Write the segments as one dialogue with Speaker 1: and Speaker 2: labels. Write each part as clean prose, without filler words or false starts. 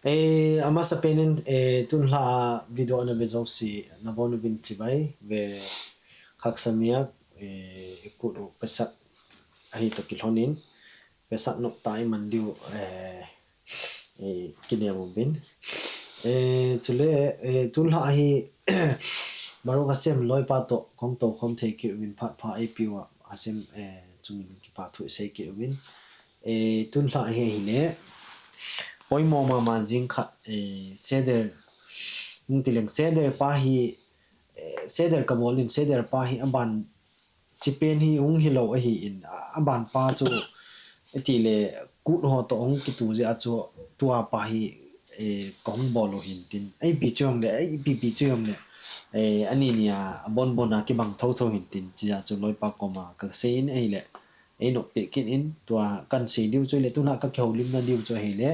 Speaker 1: ama sa penin tun la video na bezo si na bonu bin tibai ve khaksamia ikuru pesak ahi to kilhonin pesak no tai mandiu kidia bin tule tun la ahi baru kasem loi pa to kong to kom the ki win pha pha apiwa asem chung ki pa thu sei ki win tun la ahi ne oi mo ma jing kha seder ntileng seder pa hi seder kamolin seder pa hi aban chipen hi ung hi lo hi in aban pa chu etile ku ho to ong ki tu je achu tua pa hi kong bolo hin tin ai bi chom le ai bi chom le ani nia bon bona ki bang tho tho hin tin chi chu loi pa koma ka sein ai le ai no pe kin in tua kan sei diu chu le tu na ka khau lim na diu chu he le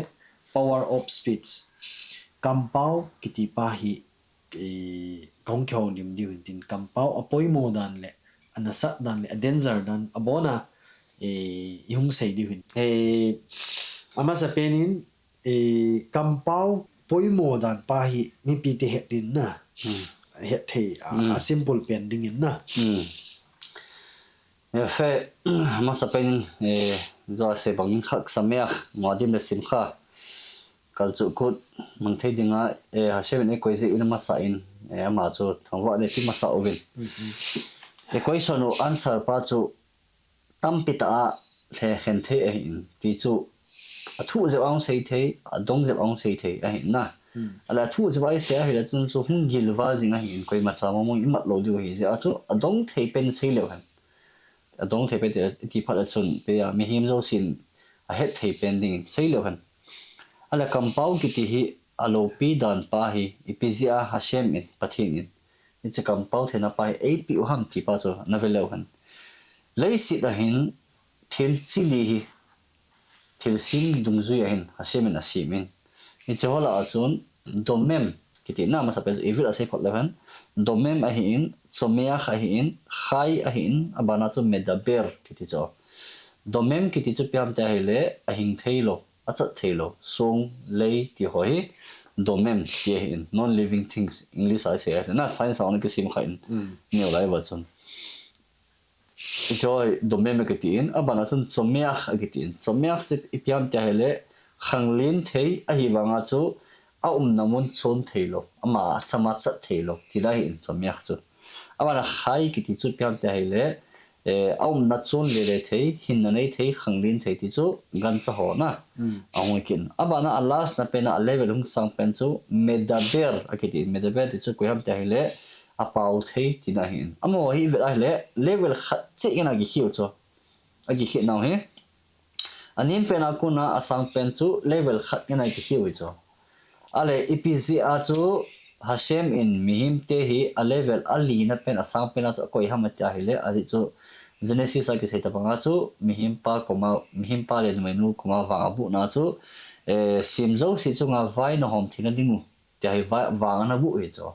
Speaker 1: power of speech kampau kiti pa hi kong khau lim diu hin tin kampau apoi mo dan le anasa dan le danger dan abona yung sei diu hin ama sa penin kampau poi mo dan pa hi mi pi te het din na het the a simple pen ding in na
Speaker 2: fe ama sa penin zo se bangin khak samya ngodim le sim kha kal chu kut mang thei dinga ha se ne koi je in ma sa in ama chu thangwa ne ti ma sa ovin question o answer pa chu tampita the hen the in ti chu thu je ang sei the dong je ang sei the a hin na ala thu je vai se hi la chun chu hung gil wal dinga hin koi ma cha mo mo imat lo du hi je a chu dong thei pen sei le han dong thei pen ti phat a chun pe ya mi him zo sin a het thei pen ding sei le han ala kampau ki ti hi alo pi dan pa hi ipizia hashem in pathin in it's a kampau thena pa ai pi u ham ti pa chu na velo han leisi da hin thil chili hi thil sim dung zu ya hin hashem in asimin ni chola achun domem ki ti na ma sa pe evil asai phot levan domem a hin somea kha hin khai a hin abana chu medaber ki ti cho domem ki ti chu piam ta hele a hing theilo achat theilo song lei ti hoi domem ti in non living things english I say na science on ki sim khain ni lai wa chun joy domem ki ti in abana chun chomiak ki ti in chomiak che ipiam ta hele khanglin thei a hi wanga chu a namun chon theilo ama chama chat theilo ti la in chomiak chu abana khai ki ti chu piam ta hele na chon le thei hin na nei thei khanglin thei ti chu gan cha ho na kin abana alas na pena level hung sang pen chu medaber akiti medaber ti chu koyam ta hele apau thei ti na hin amo hi le level khat che ina gi hiu chu agi hi naw he anin pena kuna asang pen chu level khat ina gi hiu chu ale ipc a chu hashem in mihim te hi a level ali na pen asang pen chu koi hamata hele aji chu Genesis ay kasi ita pa nga chu mihimpa le menu kuma wang abu na chu simzo si chu nga vai na hom thina dingu ti hai wang na bu e chu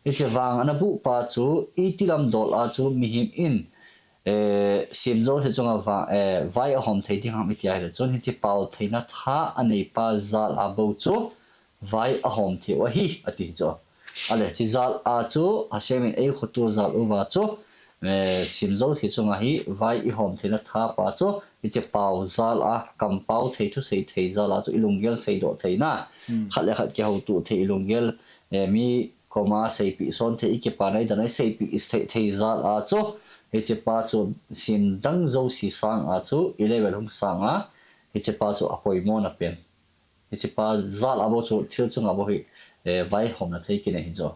Speaker 2: ichi wang na bu pa chu itilam dol a chu mihim in simzo si chu nga vai a hom thei ding ham ti ai chu hi chi pau theina tha anei pa zal abo chu vai a hom thi wa hi ati chu ale chi zal a chu hashemin ei khotu zal uwa chu simzo si chunga hi vai I hom thina tha pa chu ichi pau zal a kampau thei thu sei thei zal a chu ilungel sei do theina khatle khat ke ho tu thei ilungel mi koma sei pi son thei ke pa nai danai sei pi thei zal a chu ichi pa chu sim dang zo si sang a chu 11 hung sang a ichi pa chu apoi mo na pen ichi pa zal abo chu thil chunga bo hi vai hom na thei ki nei zo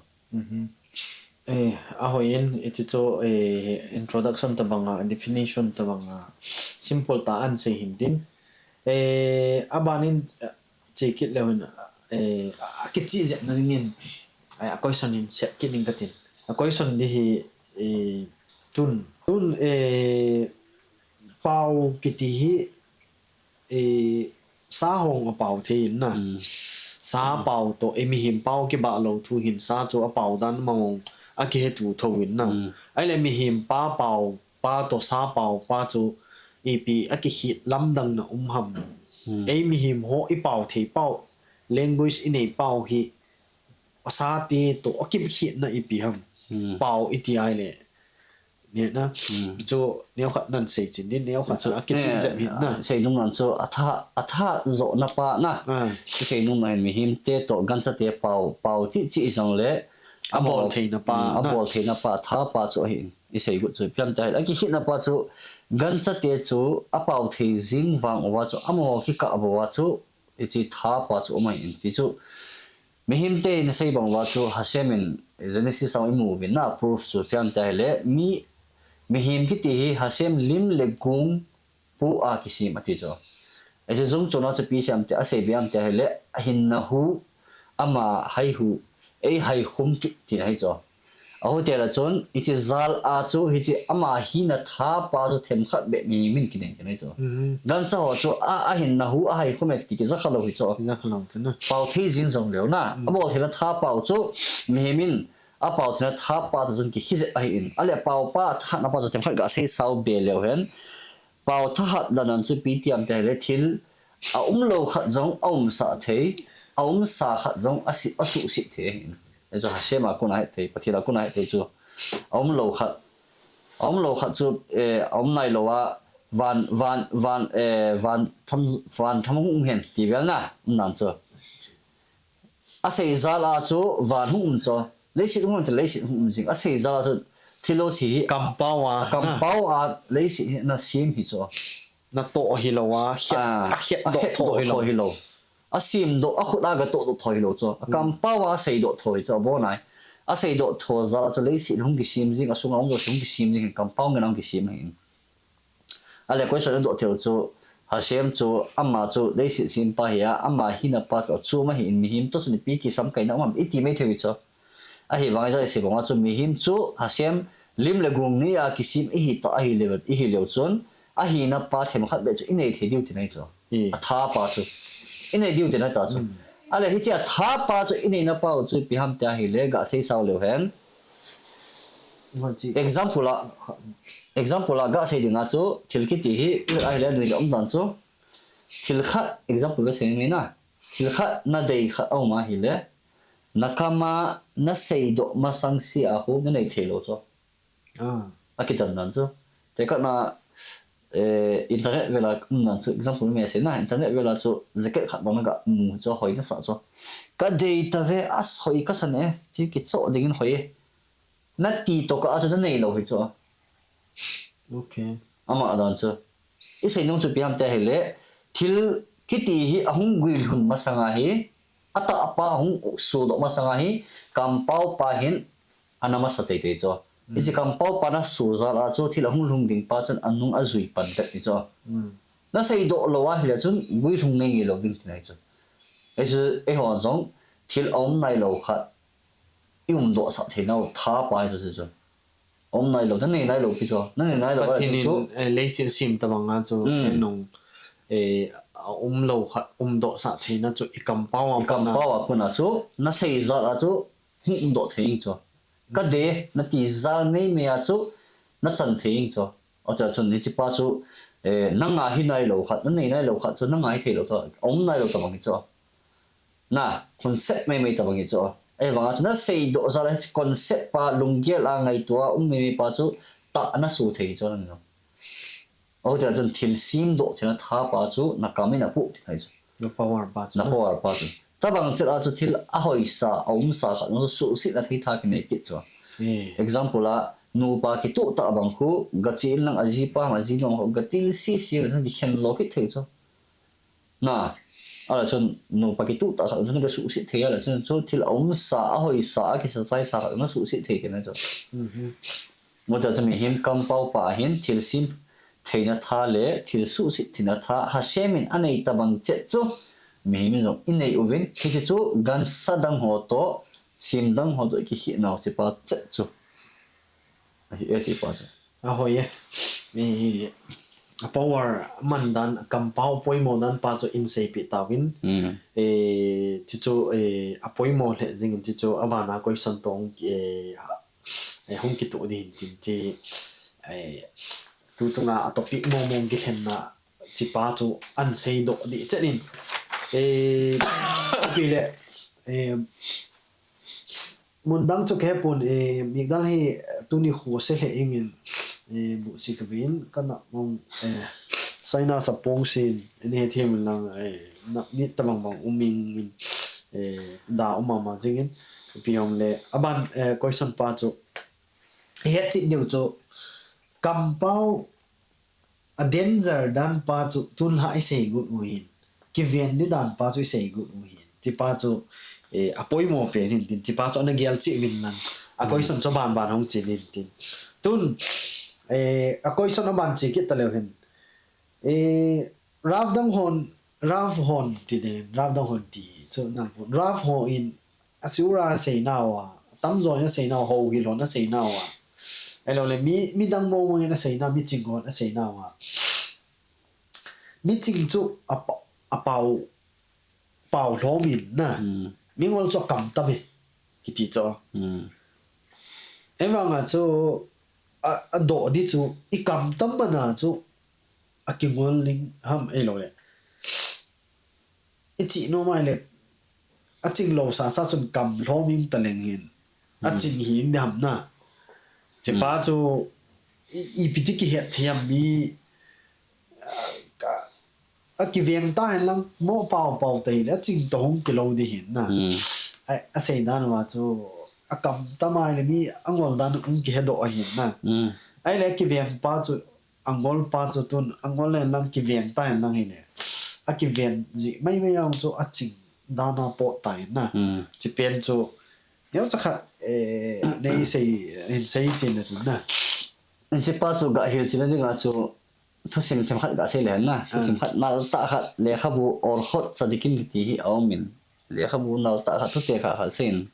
Speaker 1: ahoyin iti cho introduction ta banga definition ta banga simple ta an se hindin abanin chekit lewin akichi je na ngin a question in set kining katin a question di hi tun pau kiti hi sa hong a pau thein na sa pau to emihim pau ki ba lo thu hin sa cho a pau dan mong ake tu thowin na ai le mi him pa pau pa to sa pau pa chu ep ake hit lam dang na ham ei mi him ho I pau thei pau language in ei pau hi pasati to akip hi na ipiam pau iti ai le ne na cho neo khat nan sei chin din neo khat akip chin zem hin na
Speaker 2: sei nung nan cho atha zo na pa na sei nung nan mi him te to gan sa te pau chi song le
Speaker 1: abol theina
Speaker 2: pa tha pa cho hin i sei gu chu pian tai aki hit na pa chu gan cha te chu apau thei jing wang wa chu amo ki ka bo wa chu i chi tha pa chu mai in ti chu mi him te in sei bang wa chu hasemin genesis ang imu bin na proof chu pian tai le mi him ki ti hi hasem lim le gung pu a ki sim ati cho e je zong chona chu pi sam te a sei biam te le hin na hu ama hai hu ei hai khum ki ti hai cho aho te la chon ichi zal a chu hi chi ama hi na tha pa chu them khat be mi min ki den nei cho dan cha ho chu a hin na hu a hai khum ek ti ki za khalo hi cho
Speaker 1: za khalo chu na
Speaker 2: pau thi jin zong leo na abo the na tha pau chu mi min a pau the na tha pa chu ki hi ze ai in ale pau pa tha na pa chu them khat ga sei sau be leo hen pau tha hat dan an chu pi tiam te le thil a lo khat zong sa thei sa khat zong asu si the hin cho hasema kuna te patila kuna te chu lo khat chu nai lo wa van tham hung hen ti vel na nan chu a sei zala chu van hung cho leisi hung te leisi hung jing a sei zala chu thilo chi
Speaker 1: kam pawa
Speaker 2: leisi na sim hi cho
Speaker 1: na to hilowa hiat do to
Speaker 2: hilo a sim do a khut aga to thoi lo cho kam pawa sei do thoi cho bo nai a sei do tho za cho leisi hung ki sim jing a sunga ong do hung ki sim jing kam paw ngang ki sim hin ale ko so do theu chu hasem chu amma chu leisi sim pa ya amma hina pa chu ma hin mi him to suni pi ki sam kai na mam iti me theu cho a hi wang ja se bonga chu mi him chu hasem lim le gung ni a ki sim hi ta hi le hi le chon a hi na pa them khat be chu inei the diu ti nai cho a tha pa chu inei diu ti na ta chu ale hi cha tha pa chu inei na pa chu pi ham ta hi le ga sei sau le hen example la ga sei dinga chu thil ki ti hi ai le ni om dan chu thil khat example ga sei ni na thil khat na dei khat au ma hi le nakama na sei do ma sang si a hu na nei thelo chu a ki tan dan chu te ka na internet vela nan chu example me se na internet vela chu zaket khat bang ga mu cho hoi na sa cho ka data ve as hoi ka san e chi ki cho dingin hoi na ti to ka chu na nei lo hi cho
Speaker 1: okay
Speaker 2: ama adan chu i sei nong chu piam te hele thil ki ti hi ahung gui hun ma sanga hi ata apa hung su do ma sanga hi kam pau pa hin anama sa te te cho isi kam pau pa na su za la chu thil hung lung ding pa chun anung azui pan te ni cho na sei do lo wa hi la chun gui lung nei lo ding tinai chu isi e ho zong thil om nai lo khat do sa the nau tha pa hi chu om nai lo nei nai lo pi cho nei nai lo
Speaker 1: chu leisin sim ta banga chu nong lo khat do sa the na chu ikam pawa
Speaker 2: kuna chu na sei za la chu hung do the cho ka de na ti zal nei me a chu na chan theing cho o cha chun ni chi pa chu na nga hi nai lo khat na nei nai lo khat chu na ngai the lo cho om nai lo ta bang cho na concept me ta bang cho e wanga chu na sei do za la concept pa lunggel a ngai tua me pa chu ta na su thei cho na o cha chun thil sim do thina tha pa chu na kamina pu ti thai chu
Speaker 1: na power pa chu
Speaker 2: tabang chira chu thil a hoi sa om sa kha no su si na thei tha ki nei ki chu example la nu pa ki tu ta bang khu gachi lang aji pa ma ji no ga til si na di khen lo ki thei chu na ala chun nu pa ki tu ta kha no ga su si thei ala chun chu thil om sa a hoi sa ki sa sai sa no su si thei ki na chu mo ta chami him kam pau pa hin thil sim theina tha le thil su si thina tha ha shemin anei tabang che chu mi min jong inei uvin ki chu gan sadang ho to sim dang ho to ki hi naw che pa che chu hi e ti pa chu
Speaker 1: a hoye mi power man dan kam pau poimo dan pa chu in sei pi tawin chi chu a poimo le jing chi chu abana koi san tong hong ki tu din tin chi tu chunga topic mo ki hen na chi pa chu an sei do di chenin vì lệ muốn đăng cho cái bọn việc đó thì tôi đi hồ sẽ hệ ingin bộ sĩ cái bên cái nào mong sai na sập bông xin anh hệ thêm là nạp nít tầm bằng mình đào mà chính vì ông lệ aban coi sân pa cho hết chị điều cho cầm bao danger dan pa cho tun hai sei gut uhin ki ven ni dan pa cho sei gut uhin chi pa cho apoi mo pe hin tin chi pa cho na gel chi win nan a koi son cho ban ban hong chi din tin tun a koi son ban chi ki ta le hin rav hon ti de rav dang hon ti cho nan rav ho in asura sei nawa tam zo ya sei nawa ho gi lo na sei nawa elo le mi dang mo na sei na mi ching gon na sei nawa mi ching chu a pau lo min na mi ngol cho kam ta me ki ti cho em nga chu a do di chu I kam tam ma na chu a ki ngol ling ham elo le I chi no mai le a ching lo sa chun kam lo min ta leng hin a ching hi ndam na che pa chu I piti ki het thiam mi a ki veng ta hen lang mo pau te le ching tong ki lo di hin na a sei dan wa chu a kam ta mai le mi angol dan ki hedo a hin na ai le ki veng pa chu angol pa chu tun angol le lang ki veng ta hen lang hin a ki veng ji mai yang chu a ching dana po tai na chi pen chu nếu chắc là đây xây trên là chúng na
Speaker 2: anh chỉ bắt chú gãi hiểu chỉ là những cái chú thu xem thêm khát gãi xây lên na thu xem khát nào tạ khát lẽ khát bu or hot sa dikin kiti hi ao min lẽ khát bu nào tạ khát thu tiền khát sen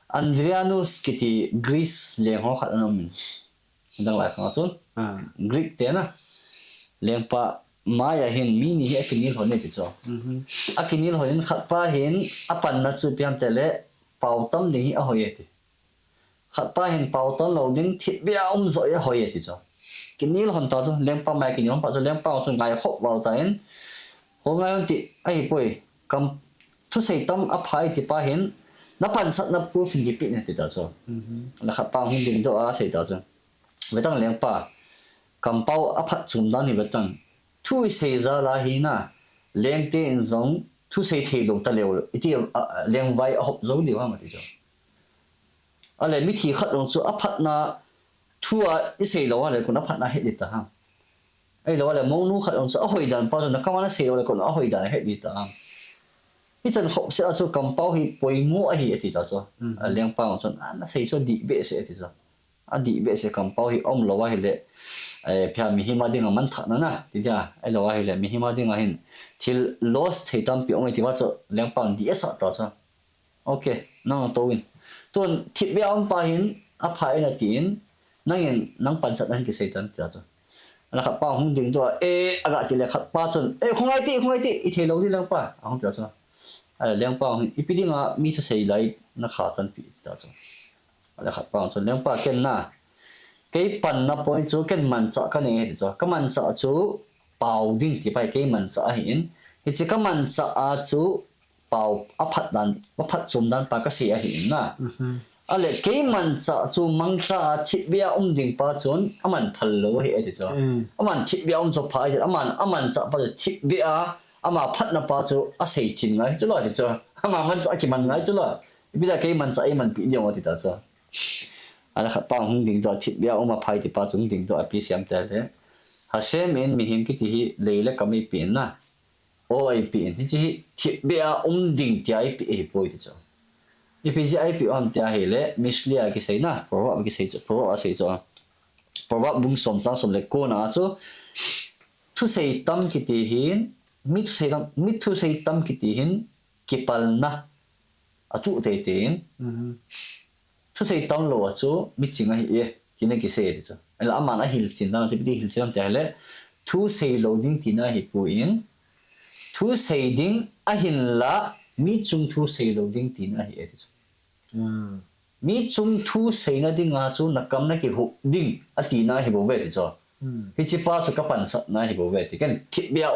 Speaker 2: Andrianus kiti Greece lẽ ho khát anh min đang lại khát xuống Greek thế na lẽ pa Maya hin mini hi akinil ho ne ti cho akinil ho hin khat pa hin apan na chu piam tele pau tam ding hi a hoye ti khat pa hin pau tam lo ding thit bia zo ya hoye ti cho kinil hon ta cho leng pa mai kinil pa cho leng pa cho ngai hop wal ta en ho ngai ti ai poi kam thu sei tam a phai ti pa hin na pan sat na pu fin gi pi ne ti ta cho la khat pa hin ding do a sei ta cho ve tang leng pa kam pau a phat chum dan ni ve tang thu sei za la hi na leng te in zong thu sei thei lo ta leo iti leng vai a hop zo liwa ma ti cho ale mi thi khat long chu a phat na thu a I sei lo ale kun a phat na he dit ta ha ai lo ale mo nu khat long chu a hoi dan pa na ka ma sei lo kun a hoi dan he dit ta mi chan hop se a chu kam pau hi poi mu a hi ati ta cho leng pa long chu na sei cho di be se ati cho a di be se kam pau hi om lo wa hi le pia mi hima ding man thak na na ti ja ai lo wa hi le mi hima ding a hin thil lost thei tam pi ong ti wa cho leng pang di sa ta cha okay nang to win ton thip bia om pa hin a phai na tin nang in nang pan sat nan ki sei tan ta cho ana kha pa hung ding to aga ti le khat pa chon khongai ti I thei lo di lang pa a hung ta cho ala leng pang I pi ding a mi thu sei lai na kha tan pi ta cho ala khat pa chon leng pa ken na cái phần nó point chú cái mình chọn cái này rồi cái mình chọn chú bảo đinh thì phải cái mình chọn hiện thì chỉ cái mình chọn chú bảo áp phát xuống đan ba cái gì hiện na à lẽ cái mình chọn chú mang chọn thịt bia đinh ba chốn mình phần lúa hiện thì rồi mình thịt bia cho phải thì mình chọn bao thịt bia mà phát nó ba chú xây chín ngay chú lo thì rồi mình chọn cái mình ngay chú lo bây giờ cái mình chọn mình bị nhiều thì rồi ala khat pa hung ding do thit bia oma phai ti pa chung ding do api siam ta le ha sem en mi him ki ti hi leila kami pin na o ai pin hi chi thit bia ding ti ai pi e poi ti cho ipi ji ai pi on ta he le mislia ki sei na prowa ki sei cho prowa sei cho prowa bung som sa som le ko na cho thu sei tam ki ti hin mi thu sei tam ki ti hin ki pal na atu te tin thu sei tam lo chu mi chinga hi e tina ki sei ti chu ala amana hil chin na ti hil chiram ta hele thu sei lo ding tina hi pu in thu sei ding a hin la mi chung thu sei lo ding tina hi e ti chu mi chung thu sei na ding a chu nakam na ki hu ding a tina hi bo ve ti chu hi chi pa chu ka pan sa na hi bo ve ti kan thit bia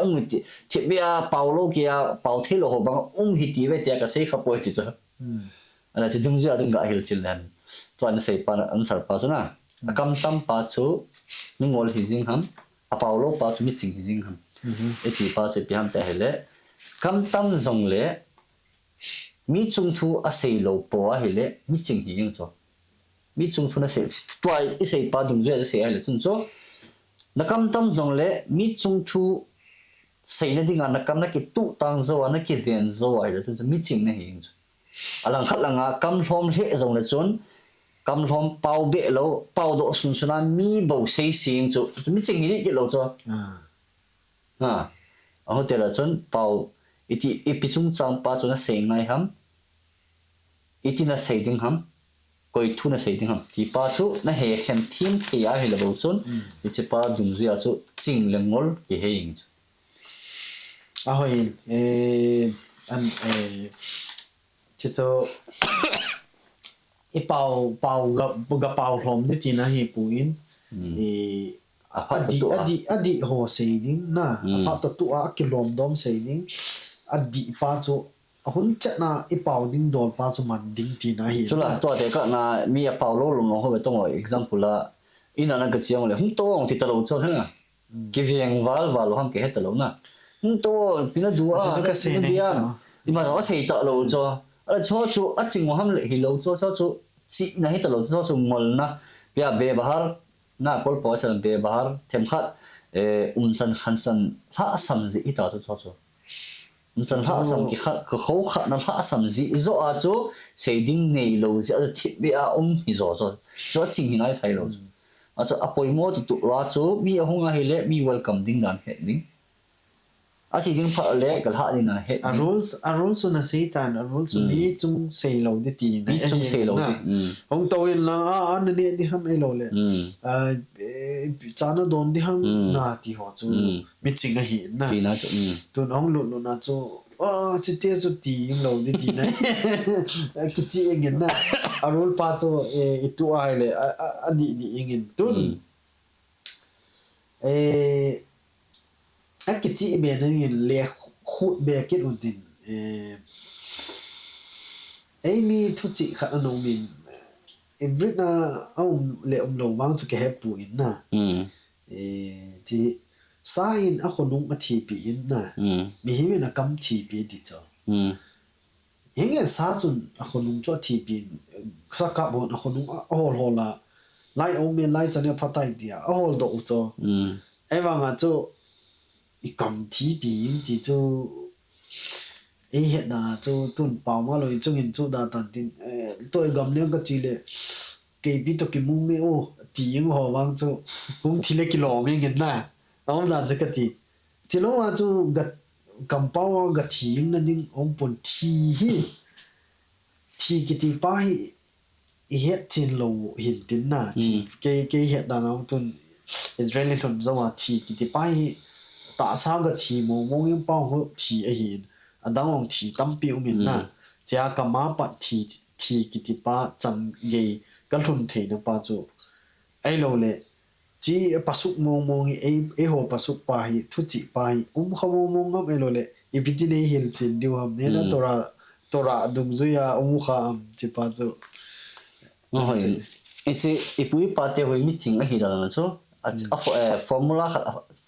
Speaker 2: thit bia paulo kia pau thelo ho bang hi ti ve te ka sei kha poi ti cha ana chi dung ja dung ga hil chil nan to an sei pa an sar pa chu na akam tam pa chu mingol hi jing ham a paulo pa chu mi ching hi jing ham e ti pa che piam ta hele kam tam zong le mi chung thu a sei lo po a hele mi ching hi jing cho mi chung thu na sei twai i sei pa dung ja sei hele chun cho nakam tam zong le mi chung thu sei na dinga nakam na ki tu tang zo na ki ven zo ai le chun mi ching na hi jing cho alang khat langa kam hlom le zong le chun kam hlom pau be lo pau do sun suna mi bo sei sing chu mi ching hi ki lo cho a ho te la chun pau iti ipichung chang pa chu na sei ngai ham iti na sei ding ham koi thu na sei ding ham ti pa chu na he khem thim thi a he la bo chun ichi pa dung zu ya chu ching lengol ki he ing chu
Speaker 1: a hoi an chi cho i pau ga pau hlom ni ti na hi puin adi ho sei ding na a to tu a ki lom dom sei ding adi pa chu hun chat na i pau ding dol pa chu man ding ti na hi
Speaker 2: chula to te ka na mi a paulo lo no ho be tong example la ina na ka chiang le hum to ong ti talo cho ha ki vieng val ham ke het lo na hum to pina dua
Speaker 1: ka se ne
Speaker 2: i ma wa sei ta lo cho a cho chu a ching ham le hi lo cho chu chi na hi ta lo cho chu ngol na pia be bahar na kol po san be bahar them khat chan khan chan tha sam ji i ta cho cho chan tha sam ki khat ko kho khat na tha sam ji zo a chu sei ding nei lo ji a thit be a hi zo cho ching hi nai sai lo a cho apoi mo tu la chu mi a hunga hi le mi welcome ding dan he ding a chi ding pha le kal ha ding na he
Speaker 1: a rules na sei tan a rules mi chung sei lo de ti na
Speaker 2: mi chung sei lo de
Speaker 1: hong to in la an ne di ham e lo le chana don di ham na ti ho chu mi ching a hi na
Speaker 2: ti na chu
Speaker 1: tu nong lu na chu chi te chu ti lo de ti na ki chi ngin na a rule pa chu e tu ai le a di ngin tun a ki chi be na ngin le khu be ke un tin mi thu chi kha no min every na le lo wang chu ke he pu in na ti sa in a khonung a thi pi in na mi hi na kam thi pi ti cho henge sa chun a khonung cho thi pi sa ka bon a khonung a hol hola lai o me lai chane phatai dia a hol do cho wanga chu i kam thi pi in ti chu hiện là cho tuần bảo mà rồi trong hiện cho đã tận tin tôi gầm lên cái gì đấy cái bị tôi cái mông này ô tiếng họ vang cho cũng thì lấy cái lò mình hiện na ông làm cho cái gì chỉ lúc mà cho gật cầm bao gật tiếng nên nhưng ông buồn thì cái bài hiện trên lầu hiện tin na thì cái hiện là ông tuần Israeli tuần do mà thì cái bài tại sao cái thì mông những bao họ thì hiện adang ong thi tam pi umin na cha kama pa thi kiti pa chang ge kal hun the na pa chu ai lo le chi pasuk mong e ho pasuk pa hi thu chi pa hi khaw mong ngam ai lo le e biti ne hil chin diu ham ne na tora dum zu ya kha am chi pa chu
Speaker 2: hoi e chi ipui pa te hoi mi ching a hi da na chu a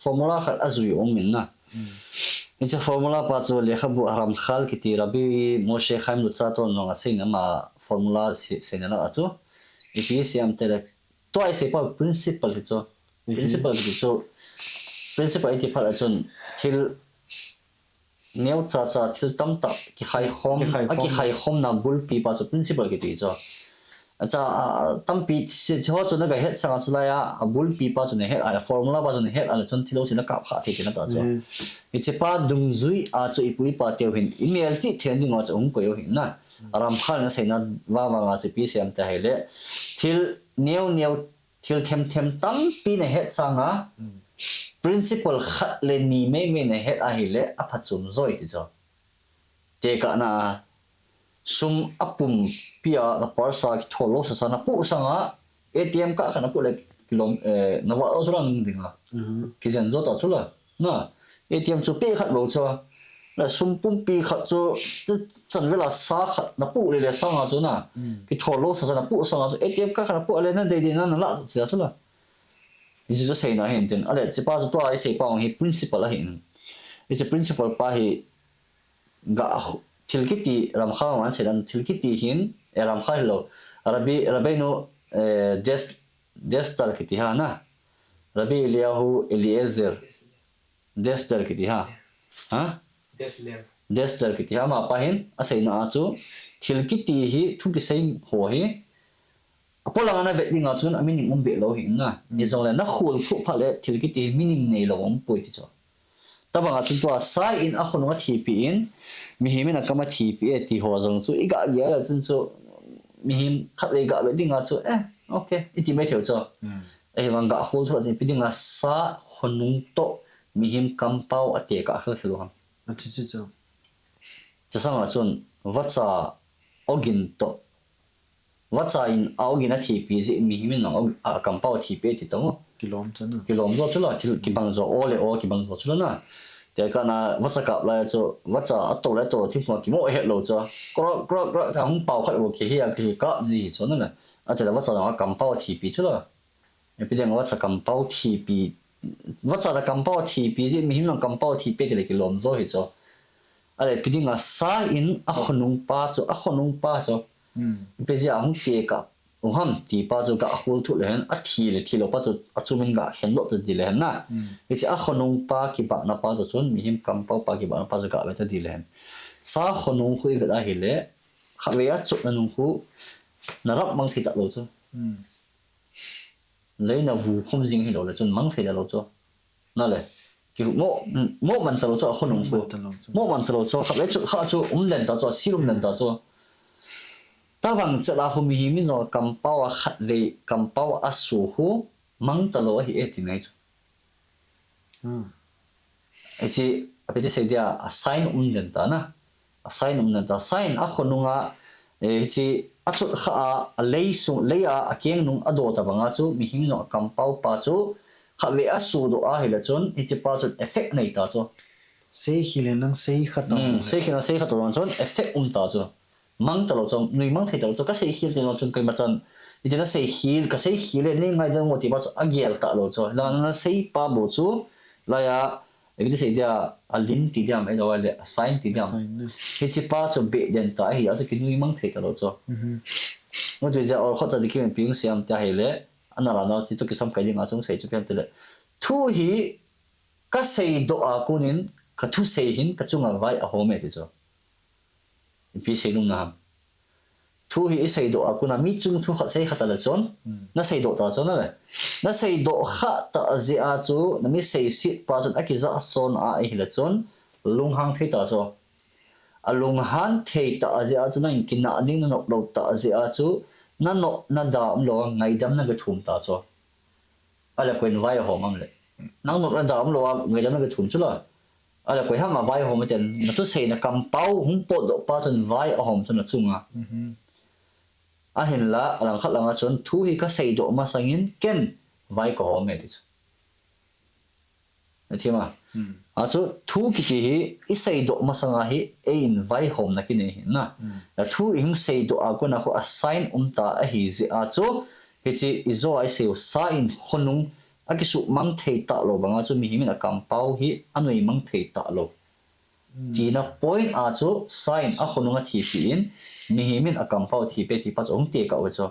Speaker 2: formula khat azui ong min na it's a formula pa chu le khabu aram khal kiti rabi moshe khaim lu cha to no asing ama formula se na chu ipsiam tere to ai se pa principle chu principle iti phala chun thil neu cha thil tam ta ki khai khom na bul pi pa chu principle kiti chu acha tampi se cho chu na ga het sang chu la ya bul pi pa chu ne het a formula pa chu ne het ala chun thilo sin na ka kha the na ta chu ichipa dung zui a chu ipui pa teu hin email chi thian ding wa chu ong ko yo hin na aram khal na sei na wa nga chu pi sem ta hele thil neu thil them tam pi ne het sanga principle khat le ni me ne het a hele a phachum zoi ti cho te ka na sum apum pia la parsa ki tholo sa na pu sanga ATM ka khana pu le kilom na wa zo lang ding la ki zen zo ta chu la na ATM chu pe khat lo cho la sum pum pi khat chu chan vela sa khat na pu le sa nga chu na ki tho lo sa na pu sa nga chu ATM ka khat pu le na de na la chu la this is just saying na hin tin ale chipa chu to ai sei pa hi principle la hin it's a principle pa hi ga thilkiti ram kha man sedan thilkiti hin ram kha lo rabi no destar kiti ha na rabi eliyahu eliezer destar kiti ha destar kiti ha ma pa hin asai na chu thilkiti hi thu ki sei ho hi apola na vetting a chun meaning um be lo hin na ni zong le na khul thu pha le thilkiti meaning nei lo um poi ti cho tabanga chun to sai in a khonu thi pi in mi hi mena kama thi pi e ti ho zong chu iga ya la chun chu mi him khat le ga vetting a chu okay iti me theu cho wang ga khul thu chin piding a sa khonung to mi him kampau ate ka khel khelo ham
Speaker 1: Achichicho.
Speaker 2: Chasanga chun watsa ogin to watsa in ogin a thi pi ji mi himin na kampau thi pe ti to
Speaker 1: Kilom chana.
Speaker 2: kilom zo chula til ki bang zo ole o ki bang zo chula na te ka na watsa ka la cho watsa ato la to thi ma ki mo he lo cho kro ta hung pau khat bo ki hi a ki ka ji cho na a te la watsa na kampau thi pi chula e pi deng watsa kampau thi pi watsa da kampau thi pi ji mi him na kampau thi pe te le kilom zo hi cho ale pi ding a sa in a khonung pa cho pe ji a hung te ka ham ti pa chu ka hol thu le hen a thi lo pa chu a chumin ga hen lo tu di le hen na ichi a khonung pa ki ba na pa chu chun mi him kampau pa ki ba na pa chu ka ba ta di le hen sa khonung hui ve da hi le kha ve a chu na nu hu na rap mang thi ta lo chu le na vu khom jing hi lo le chun mang thei da lo chu na le ki mo man ta lo chu a khonung hu mo man ta lo chu kha le chu kha chu len ta chu sirum len ta chu tabang chala hu mi mi no kampau a khat le kampau a su hu mang ta lo hi e ti nai chu echi apete se dia a sign den ta na a sign den ta sign a khonunga echi a chu kha a lei su lei a keng nung ado ta banga chu mi him no kampau pa chu kha le a su do a hila chun echi pa chu effect nei ta chu
Speaker 1: Sei hile nang sei khata.
Speaker 2: sei kha to chun effect ta chu mang ta lo chong nui mang thei ta lo ka sei hil te lo chun kai ma chan ite na sei hil ka sei hil ne ngai da mo ti ba a gel ta lo cho la na sei pa bo chu la ya e bi sei dia a lim ti dia mai lo le a sign ti dia he chi pa chu be den ta hi a chu ki nui mang thei ta lo cho mo tu ja or khota di ki ping siam ta he le ana la no chi to ki sam kai ding a chung sei chu pian te le thu hi ka sei do a kunin ka thu sei hin ka chunga vai a home ti cho pi sei nung na thu hi sei do akuna mi chung thu kha sei khata la chon na sei do ta chon na sei do kha ta ji a chu na mi sei sit pa chon akiza son a hi la chon lung hang thei ta cho a lung han thei ta ji a chu na in kina ding na nok lo ta ji a chu na no na da lo ngai dam na ga thum ta cho ala koin vai ho mang le nang no na da lo ngai dam na ga thum chu la ala koi hama vai hom ten na tu sei na kampau hung po do pa chun vai a hom chun na chunga a hin la alang khat langa chun thu hi ka sei do ma sangin ken vai ko hom me ti chu na thima a chu thu ki ti hi I sei do ma sanga hi e in vai hom na ki ne hi na la thu hing sei do a ko na ko assign ta a hi zi a chu hi chi izo ai sei sa in khonung akisu mang thei ta lo banga chu mi himin a kampau hi anui mang thei ta lo tina point a chu sign a khonunga thi pi in mi himin a kampau thi pe ti pa ong te ka cho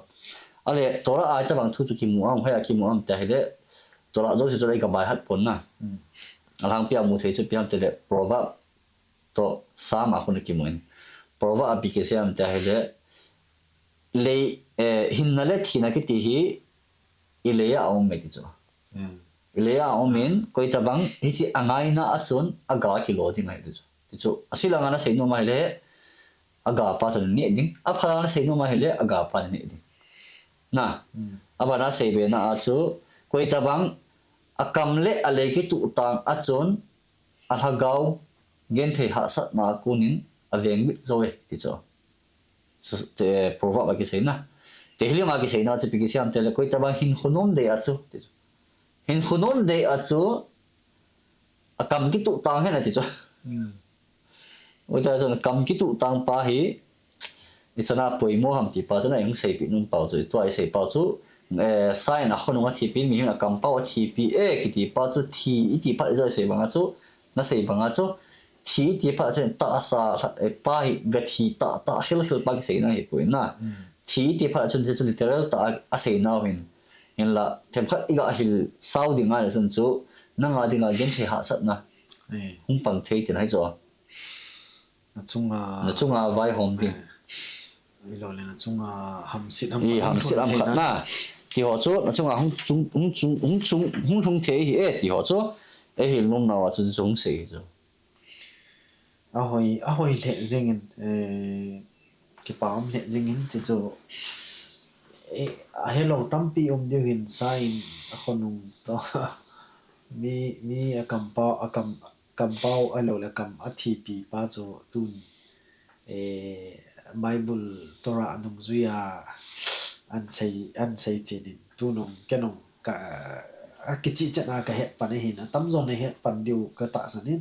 Speaker 2: ale tora a ta bang thu tu ki mu am haya ki mu am ta hele tora do chu tora ka bai hat pon na alang pia mu thei chu piam te le proverb to sama khon ki mu in proverb application am ta hele le hinna le thina ki ti hi ileya ong me ti chu Ilea omin koi tabang hichi angai na achun aga ki lo ding ai du chu asila ngana sei no mai le aga pa chun ni ding a phala na sei no mai le aga pa ni ding na aba na sei be na achu koi tabang akam le ale ki tu tang achun a hagau gen thei ha sat na kunin aveng mit zoe ti chu te proverb ki sei na te hili nga ki sei na chu pi ki siam te le koi ta bang hin khunom de achu hin khunom de achu akam ki tu tang he na ti chu ta chu kam ki tu tang pa hi isana poimo ham ti pa chana yung sei pi nun pau chu to ai sei pau chu sai na khonu nga thi pin mi hina kam pau thi pi e ki ti pa chu thi i ti pa jo sei banga chu na sei banga chu thi ti pa chu ta sa pa hi ga thi ta hil pa ki sei na hi poin na thi ti pa chu chu literal ta a sei na hin in la tem kha iga hil sau dinga le sun chu na nga dinga gen the ha sat na hung pang thei tin hai zo
Speaker 1: na
Speaker 2: chunga vai hom ti
Speaker 1: lo le na chunga ham sit
Speaker 2: am khat na ti ho chu na chunga hung chung the hi e ti ho chu e hil nom na wa chu chung sei zo
Speaker 1: a hoi le zengin ki paam le zengin ti chu a hello tampi de hin sign a khonung to mi kam pau alo la kam athi pi pa chu tun Bible Torah anung zuya an sei chenin tunong kenong ka kichi chana ka het pan hin tam zon ne het pan diu ka ta sanin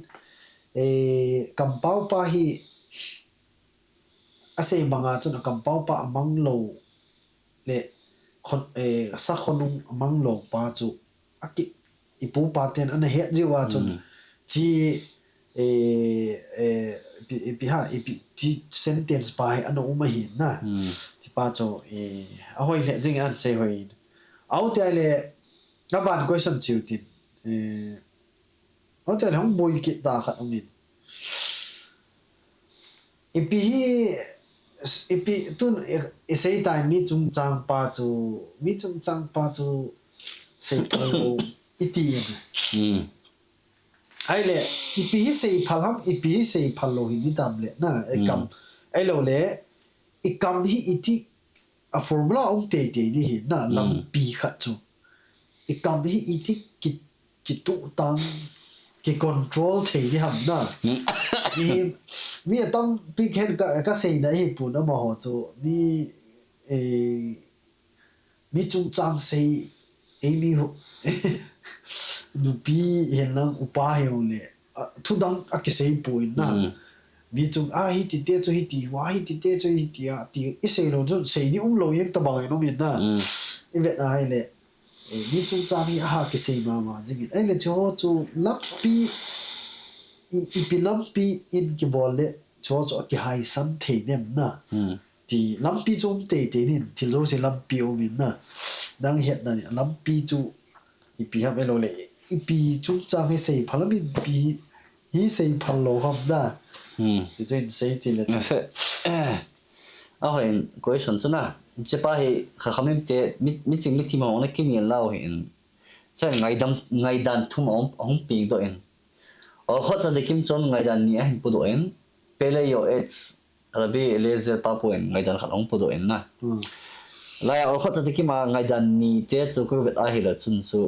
Speaker 1: kam pau pa hi ase manga chu kam pau pa amang lo le khon sa khonung amang lo pa chu aki ipu pa ten an het jiwa chu chi ha ti sentence pa ano uma hin na ti pa cho a hoi le jing an sei hoi au te le na ban question chiu tin au te hong boi ki ta khat ong ni ipi tun sei tai mi chung chang pa chu sei ko iti ai le ipi sei phalam ipi sei phalo hi dam le na ekam ai lo le ikam hi iti a formula ong te ni hi na lam pi khat chu ikam hi iti ki tu tang ki control the ni ham na mi tam pi khen ka sei na hi pu na ma ho chu mi chung chang sei mi ho nupi hen lang upa heong le thu dang akisei point na mi chung hi ti te chu hi ti wa hi ti te chu hi ti a ti isei lo chu sei ni lo yek ta bang no mi na i vet na hai le mi chung cha mi kisei ma jing ai le chu lappi i pilampi in ki bol le chu ki hai san the nem na ti lampi chung te nin ti lo se lampi o min na dang het na lampi chu ipi ha me lo le ipi chung chang he sei phalamin pi hi sei phalo ham da ti join sei ti le
Speaker 2: a hoi question chuna che pa hi kha khamem te mi ching mi thima ong na kin yen lao hin cha ngai dan thum ong pi do en o kho cha de kim chon ngai dan ni a hin pu do en pele yo it's rabi laser pa pu en ngai dan khat ong pu do en na la o kho cha de kim ngai dan ni te chu ko vet a hi la chun chu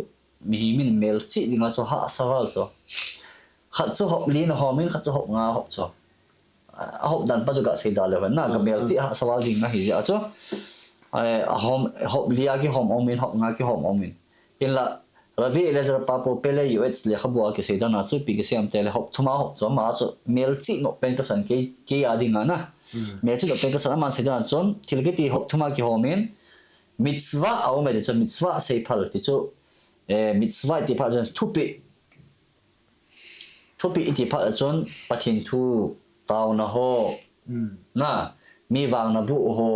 Speaker 2: mi min mel chi dinga so ha sawal so khat chu hop lin homin khat chu hop nga hop cho a hop dan pa ju ga sei da le na ga mel chi ha sawal dinga hi ja cho hom hop lia ki hom omin hop nga ki hom omin in la rabi elezer pa po pele us le khabwa ki sei da na chu pi ki siam te le hop thuma hop cho ma chu mel chi no pen ka san ke a dinga na mel chi no pen ka san man sei da chon thil ke ti hop thuma ki homin mitzwa au me de cho mitzwa sei phal ti chu mitzvah ti pa jon thupi ti pa jon pathin thu taw na ho na mi wang na bu ho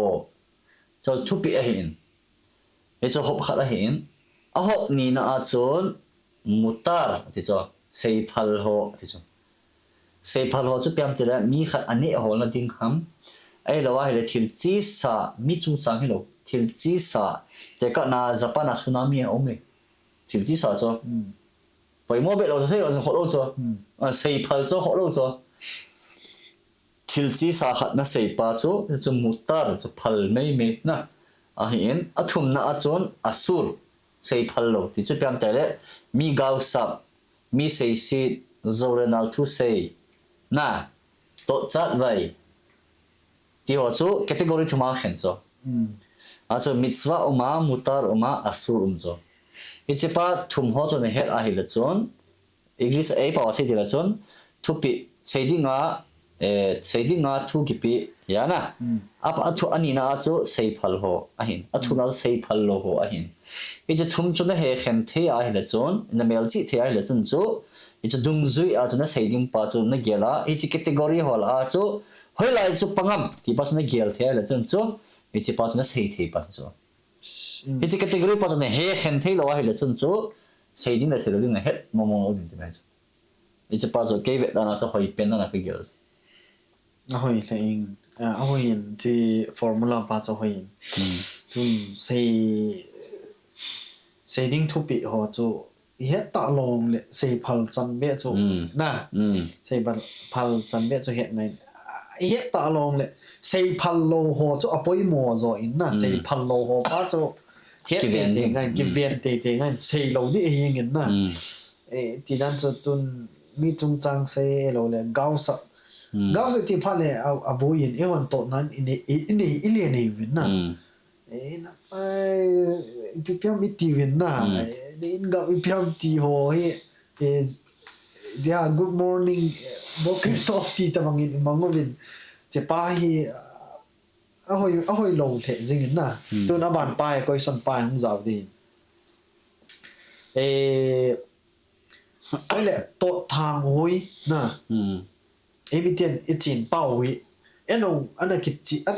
Speaker 2: cho thupi a hin e cho hop khat a hin a hop ni na a chon mutar ti cho sei phal ho ti cho sei phal ho chu piam ti la mi khat ani ho na ding ham ai lawa hele thil chi sa mi chung chang hi lo thil chi sa te ka na japan a tsunami a ome thil chi sa cho pai mo be lo sei lo ho lo cho sei phal cho ho lo cho thil chi sa khat na sei pa chu mutar chu phal mai me na a hin athum na a chon asur sei phal lo ti chu piam ta le mi gau sap mi sei si zorenal thu sei na to chat vai ti ho chu category thuma khen cho aso mitzvah oma mutar oma asur umzo ichipa thum ho chon het a hila chon English a pa se dira chon thupi seidinga thu kipi yana apa athu anina aso sei phal ho ahin athuna sei phal lo ho ahin ije thum chona he khen the a hila chon na mel chi the a hila chon chu ije dung zui a chona seiding pa chu na gela ije category hol a chu hoi lai chu pangam ti pa chona gel the a hila chon chu ije pa chona sei the pa chu ije category pa chona he khen the lo a hila chon chu seiding la selo ding na het momo din ti ma chu ije pa chu ke ve da na so hoi pen na pe gel
Speaker 1: hồi là hồi thì formula ba cho hồi tun xây đinh thu bị họ cho hết tạ lòng lệ xây phal chân bé cho na xây phal chân bé cho hiện này hết tạ lòng lệ xây phal lô họ cho apoi mùa rồi na xây phal lô họ ba cho hết tiền ngay cái viên tiền ngay xây lâu đi hình na thì đang cho tun mi trung trang xây lâu lệ gạo sợ gạo sẽ thì phải là bồi yên em hoàn toàn nan in liền này vậy na na ai bị phim bị tiêu vậy na in gạo bị phim tiêu hồi is dia good morning boker top ti tamang in mango vin che pa hi ahoy lâu thế zing na tôi na ban pai coi son pai không giàu đi ai lẽ tổ thang hoi na em tiền ít tiền bao vị anh là cái chỉ anh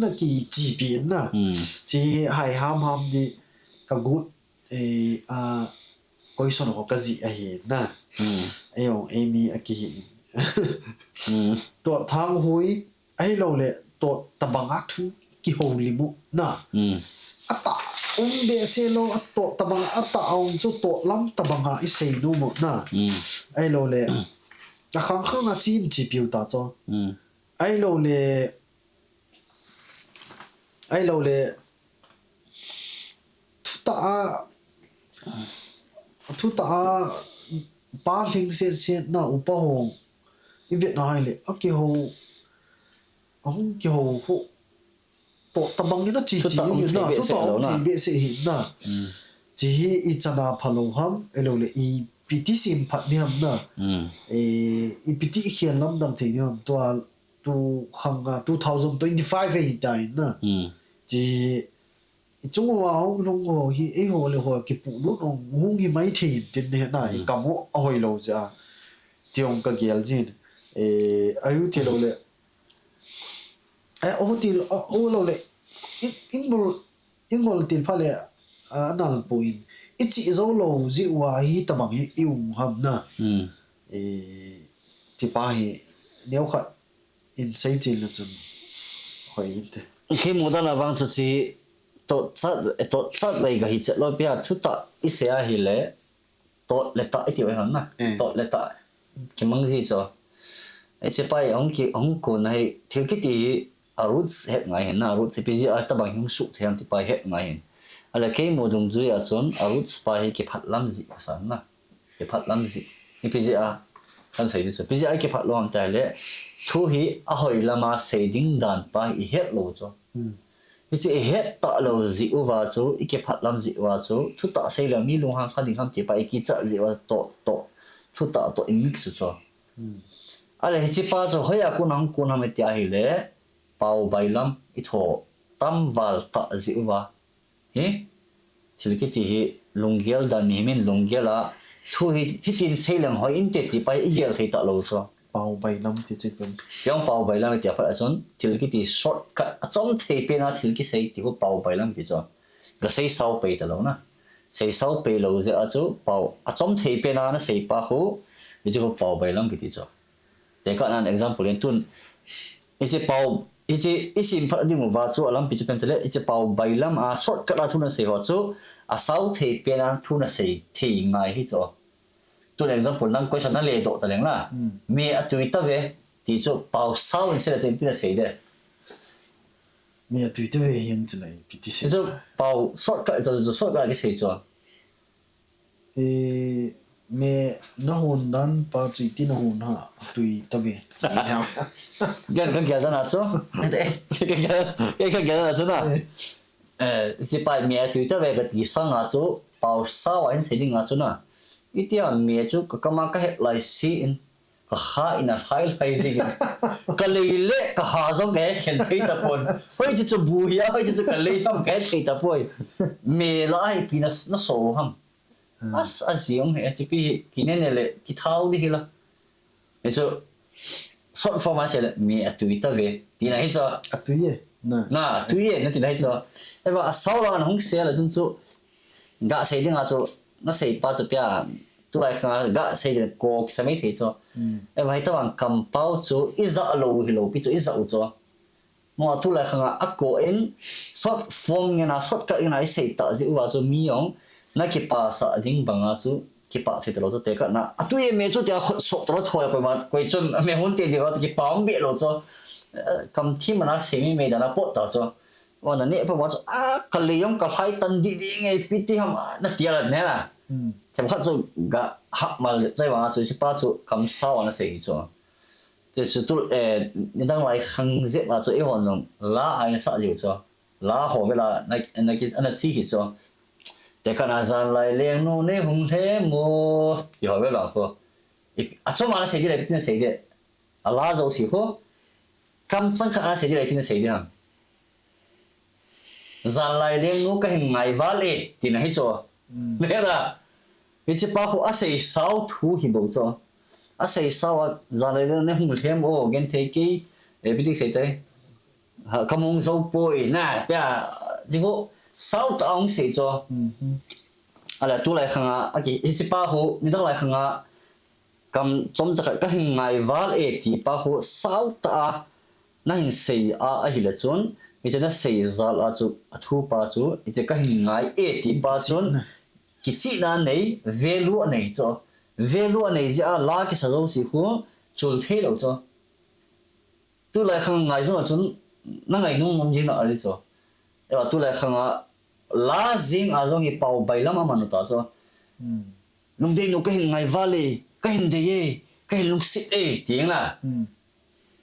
Speaker 1: là cái chỉ biến na chỉ hay ham đi cái gut coi xong có cái gì ấy na em cái tổ thang hoi ấy lâu lệ tổ tập bằng ác thú cái hồ limu na ata bê xe lo tổ tập bằng ata ông cho tổ lắm tập bằng ai xây đủ một na ấy lâu lệ khang khang à chỉ biểu đạt cho ai lâu lệ thu ta ba hình xe na upa hong i Việt Nam lệ cái hồ hộ tổ tập bằng nó chỉ như na thu ta ông thì bị sẽ hình na chỉ ít chana phalo ham lâu lệ i PT sim phát niệm na PT hiện lắm đam thế niệm tu hàng 2025 về đại na chỉ chúng vào long hồ hi ấy hồ là hồ cái phụ lúc ông hung hi mấy thì tiền này cầm hộ hồi lâu ra tiếng cái gì gì ấy thì lâu lệ thì lâu lệ in tiền phải lệ anal point ít chỉ dấu lâu dịu hòa hi tầm bằng yêu hầm na thì ba hi nếu khát in xây trên là chun hỏi in thế
Speaker 2: khi mua đó là vang cho chị tổ sát này cái hiện lo bây chút ta ít xe hi lệ tổ lệ ta ít tiêu hơn na tổ lệ ta cái măng gì cho ấy chỉ phải ông còn hay thiếu cái gì roots hết ngày hen na roots bây giờ ta bằng những sụt thêm thì phải hết ngày hen là cái mô dung duy ở chốn roots phải cái phát làm gì sao na cái phát làm gì bây giờ kan sei dis bây giờ cái phát lo tại lệ thu hi hồi là mà xây đình đàn phải hết lâu cho bây giờ hết tạ lâu gì vào chỗ cái phát làm gì vào chỗ thu tạ xây là mi luôn hàng khăn đình ham thì phải cái chợ gì vào tổ thu tạ tổ mix cho là chỉ ba chỗ hơi cũng nằm cái hi lệ bao bài lắm ít hồ tam val tạ gì vào thì cái gì longel đàn mình longel là thu hi tin xây lần hỏi in thì phải ít giờ thì tạ lâu cho
Speaker 1: bao bay lắm thì chỉ cần
Speaker 2: yang bao bay lắm thì phải chọn thì cái gì shortcut trong thế bên nào thì cái xây thì có bao bay lắm thì chọn cái xây sau bay tạ lâu na xây sau bay lâu giờ chỗ bao trong thế bên nào nó xây ba hồ thì chỉ có bao bay lắm thì chọn để có anh example liên tuần cái bao cái sim phát đi một vài số làm bị chụp hình thế cái bao bay lắm shortcut là thu nó xây họ chỗ sau thế bên nào thu nó xây thì ngay hết chỗ tôi example năng question năng lệ độ ta leng la me a Twitter về thì chỗ bao sau in sẽ là gì xây đấy
Speaker 1: mình Twitter về hiện trên này PT
Speaker 2: chỗ bao shortcut cho shortcut cái xây cho
Speaker 1: me na hồn dan pa chui tin hồn ha tui ta ve nào
Speaker 2: gan kan kya na cho cái kya na cho na chỉ bài mẹ tụi ta về cái gì sang à chú bảo sao anh sẽ đi ngã chú na ít dia mẹ chú cái mà cái lại xin cái hai na hai lại gì cái lấy lệ cái hà giống cái hiện thấy tập bồn hơi chỉ chú bùi hơi chỉ chú cái lấy ham cái thấy tập bùi mẹ lại kia nó sổ ham gì ông hệ chỉ bị kia này lệ kia tháo đi là cái chú short form sẽ là mẹ tụi ta về thì này cho
Speaker 1: tui ye
Speaker 2: na tui nó thì này cho em bảo sau đó nó không xe là chúng chú gã xây đi ngã cho nó xây ba chục bia tu lại khang gã xây được cô cái mấy thế cho em bảo tao bằng cầm bao chú ít giờ lâu thì lâu bị chú ít giờ cho mà tu lại khang à cô em short form như nào short cái này xây tạo gì vào cho mi ông nó cái ba sa đinh bằng à chú cái ba thì đó tôi cái na tui em mấy chú thì short đó thôi rồi mà quay chân mấy hôm tiền thì cái ba ông biết rồi cho cầm thêm mà nó xây mấy đó nó bớt tạo choว่านั่นเนี่ยพอว่าก็เลยยงกับไพ่ตันดีๆไงพิธีทำนั่นเดียวเลยนะแต่ว่าจู่ก็หักมาใจว่าจู่สิป้าจู่คำสาวนั่นเสียจู่แต่จู่นี่ตั้งไว้ขังเจ็บมาจู่ไอ้คนจงล้าไอ้สัตว์อยู่จู่ล้าหัวเวลาในกิจอันนั้นชี้หิจู่แต่ขณะสันไล่เลี้ยงนู่นนี่หงเทมูอยู่หัวเวลาเขาอ่ะจู่มานั่นเสียดีเลยที่นั่นเสียดีล้าจู่สิเขาคำสังขารเสียดีเลยที่นั่นเสียดีฮะzan lai leng nu ka hin ngai wal e tin hai cho ne ra hi chi pa khu a sei sau thu hi bo cho a sei sau zan lai leng ne hung them o gen the ki e bi ti sei te ha kamong zo poi na ya ji vo sau ta ong sei cho ala tu lai khanga a ki hi chi pa khu ni dang lai khanga kam chom cha ka hin ngai wal e ti pa khu sau ta na hin sei a hi la chon mi chana sei zal a chu thu pa chu i che ka hin ngai e ti pa chon ki chi na nei value nei cho value nei ja la ki sa zo si khu chul the lo cho tu lai khang ngai zo chun na ngai nu mom ji na ari cho e ba tu lai khang la zing a zo ngi pau bai lam ma nu ta cho lung de nu ka hin ngai vale ka hin de ye ka hin lung si e tiếng là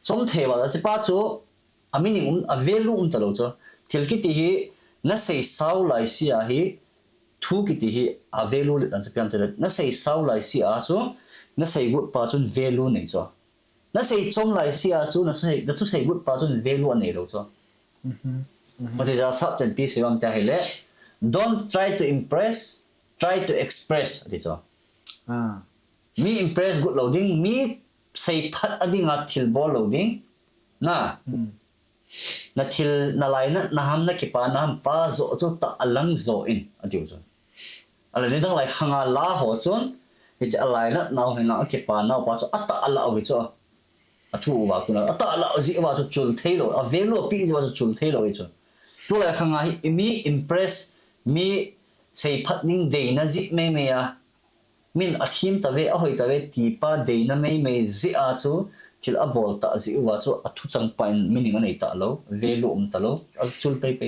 Speaker 2: chom the ba cha pa chu a meaning a value ta lo cho thil ki ti hi na sei sau lai si a hi thu ki ti hi a value le tan cha piam te na sei sau lai si a chu na sei gut pa chun value nei cho na sei chom lai si a chu na thu sei gut pa chun value nei lo cho but is a subtle piece wang ta hele don't try to impress try to express ti cho mi impress good loading mi sei phat ading a thil bol loading na na thil na lai na ham na ki pa na ham pa zo chu ta alang zo in atiu chu ala ni dang lai khanga la ho chon hi cha lai na naw he na ki pa naw pa chu ata ala wi chu athu wa ku na ata ala zi wa chu chul thailo a velo pi zi wa chu chul thailo wi chu tu lai khanga hi mi impress mi sei phat ning de na zi me me ya min athim ta ve a hoi ta ve ti pa de na me zi a chu chil a bol ta zi wa chu athu chang pain meaning anei ta lo velo ta lo a chul pe pe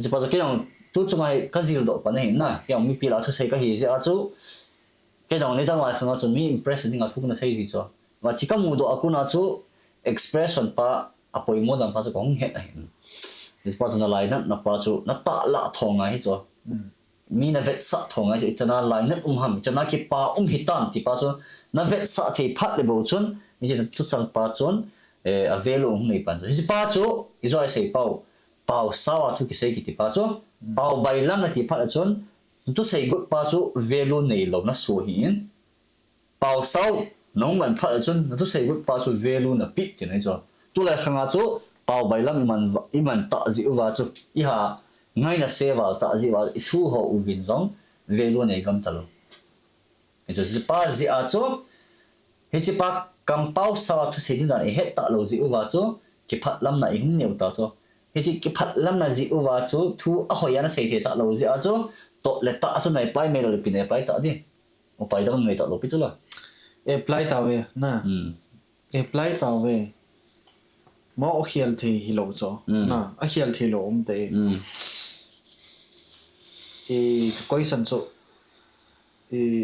Speaker 2: ji pa ke yang tu chu mai ka zil do pa nei na ke mi pi la thu sei ka hi zi a chu ke dong ni dang lai khanga chu mi impress ding a thu na sei zi chu wa chi ka mu do akuna chu expression pa apoi mo dang pa chu kong he na hin ni pa chu na lai na pa chu na ta la thong ai hi chu mi na vet sa thong ai itana lai na ham chana ki pa hitan ti pa chu na vet sa the phat le bo chun ni je tu chang pa chun a velo nei pan ji pa chu i zo ai sei pau sawa thu ki sei ki ti pa chu pau bai lam na ti phat chun tu sei gut pa chu velo nei lo na so hi in pau sau nong man phat chun tu sei gut pa chu velo na pi ti nei chu tu lai khanga chu pau bai lam iman ta ji wa chu i ha ngay na seva ta ji wa thu ho u vin zong velo nei gam talo eto ji pa ji a chu he chi pa kam pau sa thu se din da he ta lo ji u wa chu ki phat lam na i hum neu ta chu he chi ki phat lam na ji u wa chu thu a hoya na se the ta lo ji a chu to le ta chu nai pai me lo le pin e pai ta di o pai dang ngai ta lo pi chu la
Speaker 1: apply ta ve na apply ta ve mo o khial the hi lo cho na a khial the lo te question so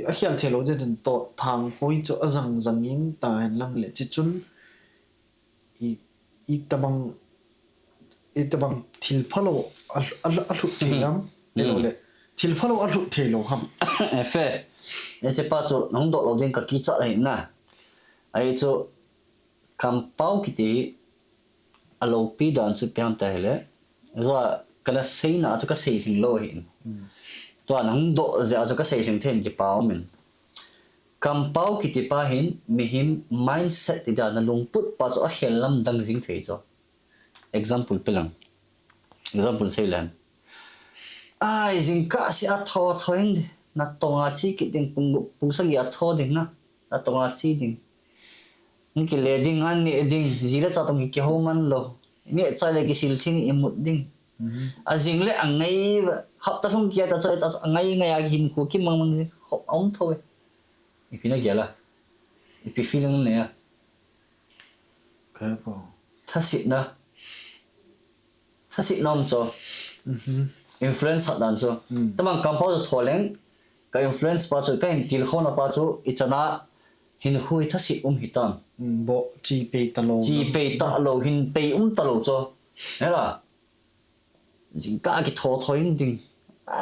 Speaker 1: a hial thelo je den to thang hoi chu azang zangin ta lang le chi chun i tabang thil phalo alu theilam elo le thil phalo alu thelo ham
Speaker 2: fe ese pa chu nong do lo ding ka ki cha lai na ai chu kam pau ki ti alo pi dan chu pian ta hele zo kana sei na chu ka sei thing lo hin to nong do za chu ka sei thing then ki pau min kam pau ki ti pa hin mi hin mindset ti da na lung put pa chu a helam dang jing thei cho example pelang example sei lan ai jing ka si a tho thoin na tonga chi ki ding pung sa ya tho ding na tonga chi ding ni ki le ding an ni ding zira cha tong ki ho man lo mi cha le ki sil thing i mut ding a jing le angai hap ta thung kia ta choi ta angai ngai a hin ku ki mang mang ong thoi i pina gela i pi feeling ne ya
Speaker 1: ka po
Speaker 2: tha sit nom cho influence hat dan cho tamang kampau to tholeng ka influence pa chu ka in til khona pa chu ichana hin hui tha sit hitam
Speaker 1: bo chi pe ta lo
Speaker 2: hin pe ta lo cho nela jing ka ki tho thoin ding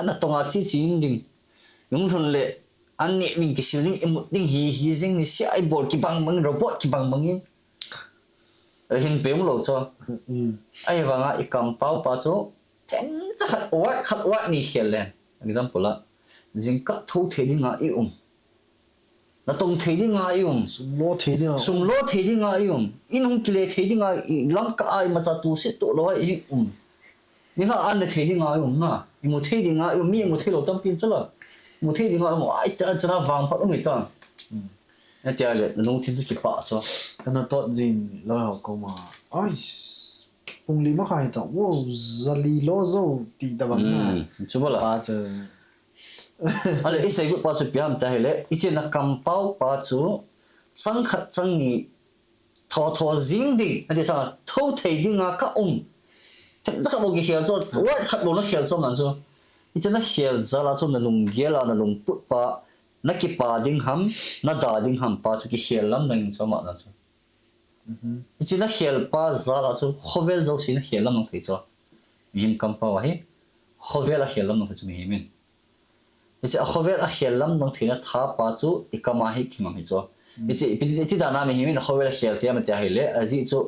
Speaker 2: na tonga chi ding yung thon le an ni ning ki siling im ding hi jing ni si ai bol ki bang robot ki bang in hin pe lo cho ai wanga I kampau pa chu ten cha khat wat ni khelen example la jingka tho thedinga I na tong thedinga I
Speaker 1: sum lo
Speaker 2: thedinga I inhung kile thedinga lam ka ai ma cha tu se to lo I ni ha an thedinga I na I mo thedinga I mi mo thelo tam pin chala mo thedinga mo ai cha wang phat ngi ta na tia le no tin ki pa cho
Speaker 1: kana to jin lo ho ko ma ai pung li ma khai ta wo zali lo zo ti da bang na
Speaker 2: chubala
Speaker 1: pa cha
Speaker 2: ale isai gu pa chu piam ta hele ichi na kampau pa chu chang khat chang ni tho jing ding ade sa tho thei ding a ka thật rất là cái hiểu cho what thật luôn nó hiểu cho mình cho ichi na hiểu za la cho na lung gela na lung put pa na ki pa ding ham na da ding ham pa chu ki hiểu lam ding cho ma na cho ichi na hiểu pa za la cho khovel zo sin hiểu lam nong thei cho him kampau hi khovel a hiểu lam nong thei chu mi himin ichi a khovel a hiểu lam nong thei na tha pa chu ikama hi kimam hi cho ichi da na mi himin khovel a hiểu tia ma tia hele aji chu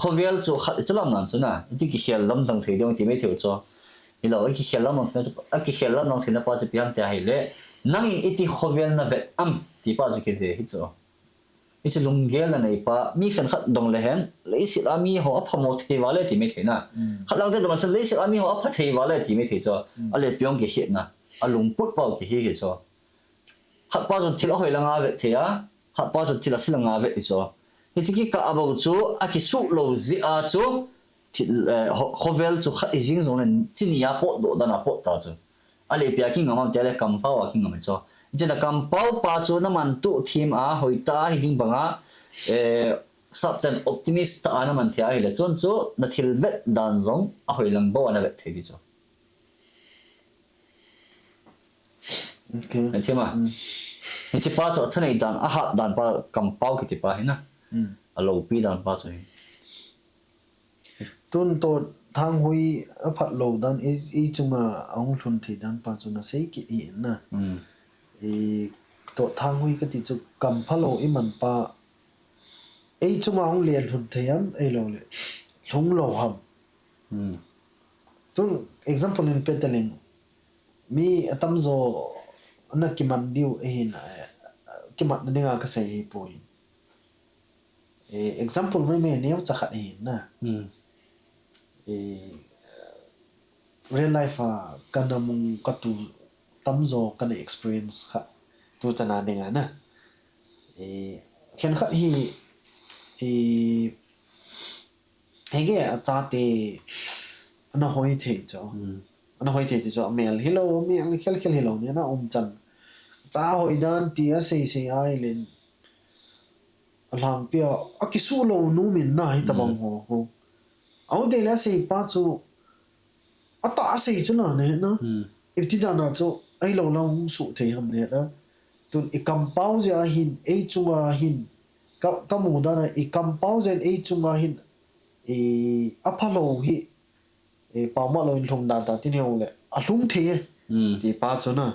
Speaker 2: khovel chu khat chu lam nan chu na ichi ki hiểu lam dang thei dong ti me theu cho ilo ki hiểu lam nong thei na ki hiểu lam nong thei na pa chu piam tia hele nang iti khovel na vet ti pa chu ki de hi cho ichi lunggel na nei pa mi khan khat dong le hen leisit ami ho a phamo thei wale ti me thei na khalang de dom chan leisit ami ho a pha thei wale ti me thei cho ale pyong ki hit na a lung put pau ki hi cho khat pa chu thil hoi langa ve thea khat pa chu thil asilanga ve cho ichi ki ka abo chu a ki su lo zi a chu khovel chu khat izing zong nen chinia po do da na po ta chu ale pya ki ngam tele kampau a ki ngam cho jena kampau pa chu na man tu thim a hoita hi ding banga subten optimist ta ana man thia hi le chon chu na thil vet dan zong a hoilang bo na vet thei di cho
Speaker 1: okay
Speaker 2: na thima ni chi pa chu thanei dan a ha dan pa kampau ki ti pa hi na a lo pi dan pa chu
Speaker 1: tun to thang hui a phat lo dan i chunga ong thun thei dan pa chuna sei ki I na to thang hui ka ti chu kam phalo I man pa ei chunga ong lian thun theiam ei lo le thung lo ham tun example in peteling mi atam zo na ki man diu hin ki mat na nga ka sei poi example mai me neu cha khat hin na real life kana mung katu tamzo kana experience kha tu chana denga na khen khat hi hege cha te ana hoi the cho mel hello mel khel hello ne na chan cha hoi dan ti a sei ai len alang pia akisu lo nu min na hi tabang ho au de la sei pa chu ata sei chu na ne na if ti da na chu ai lo long su the ham ne na tun i compound ja hin e chunga hin ka mu da na i compound zen e chunga hin e apalo hi e pa ma lo in thong da ta tin hong le a hlum the ti pa chu na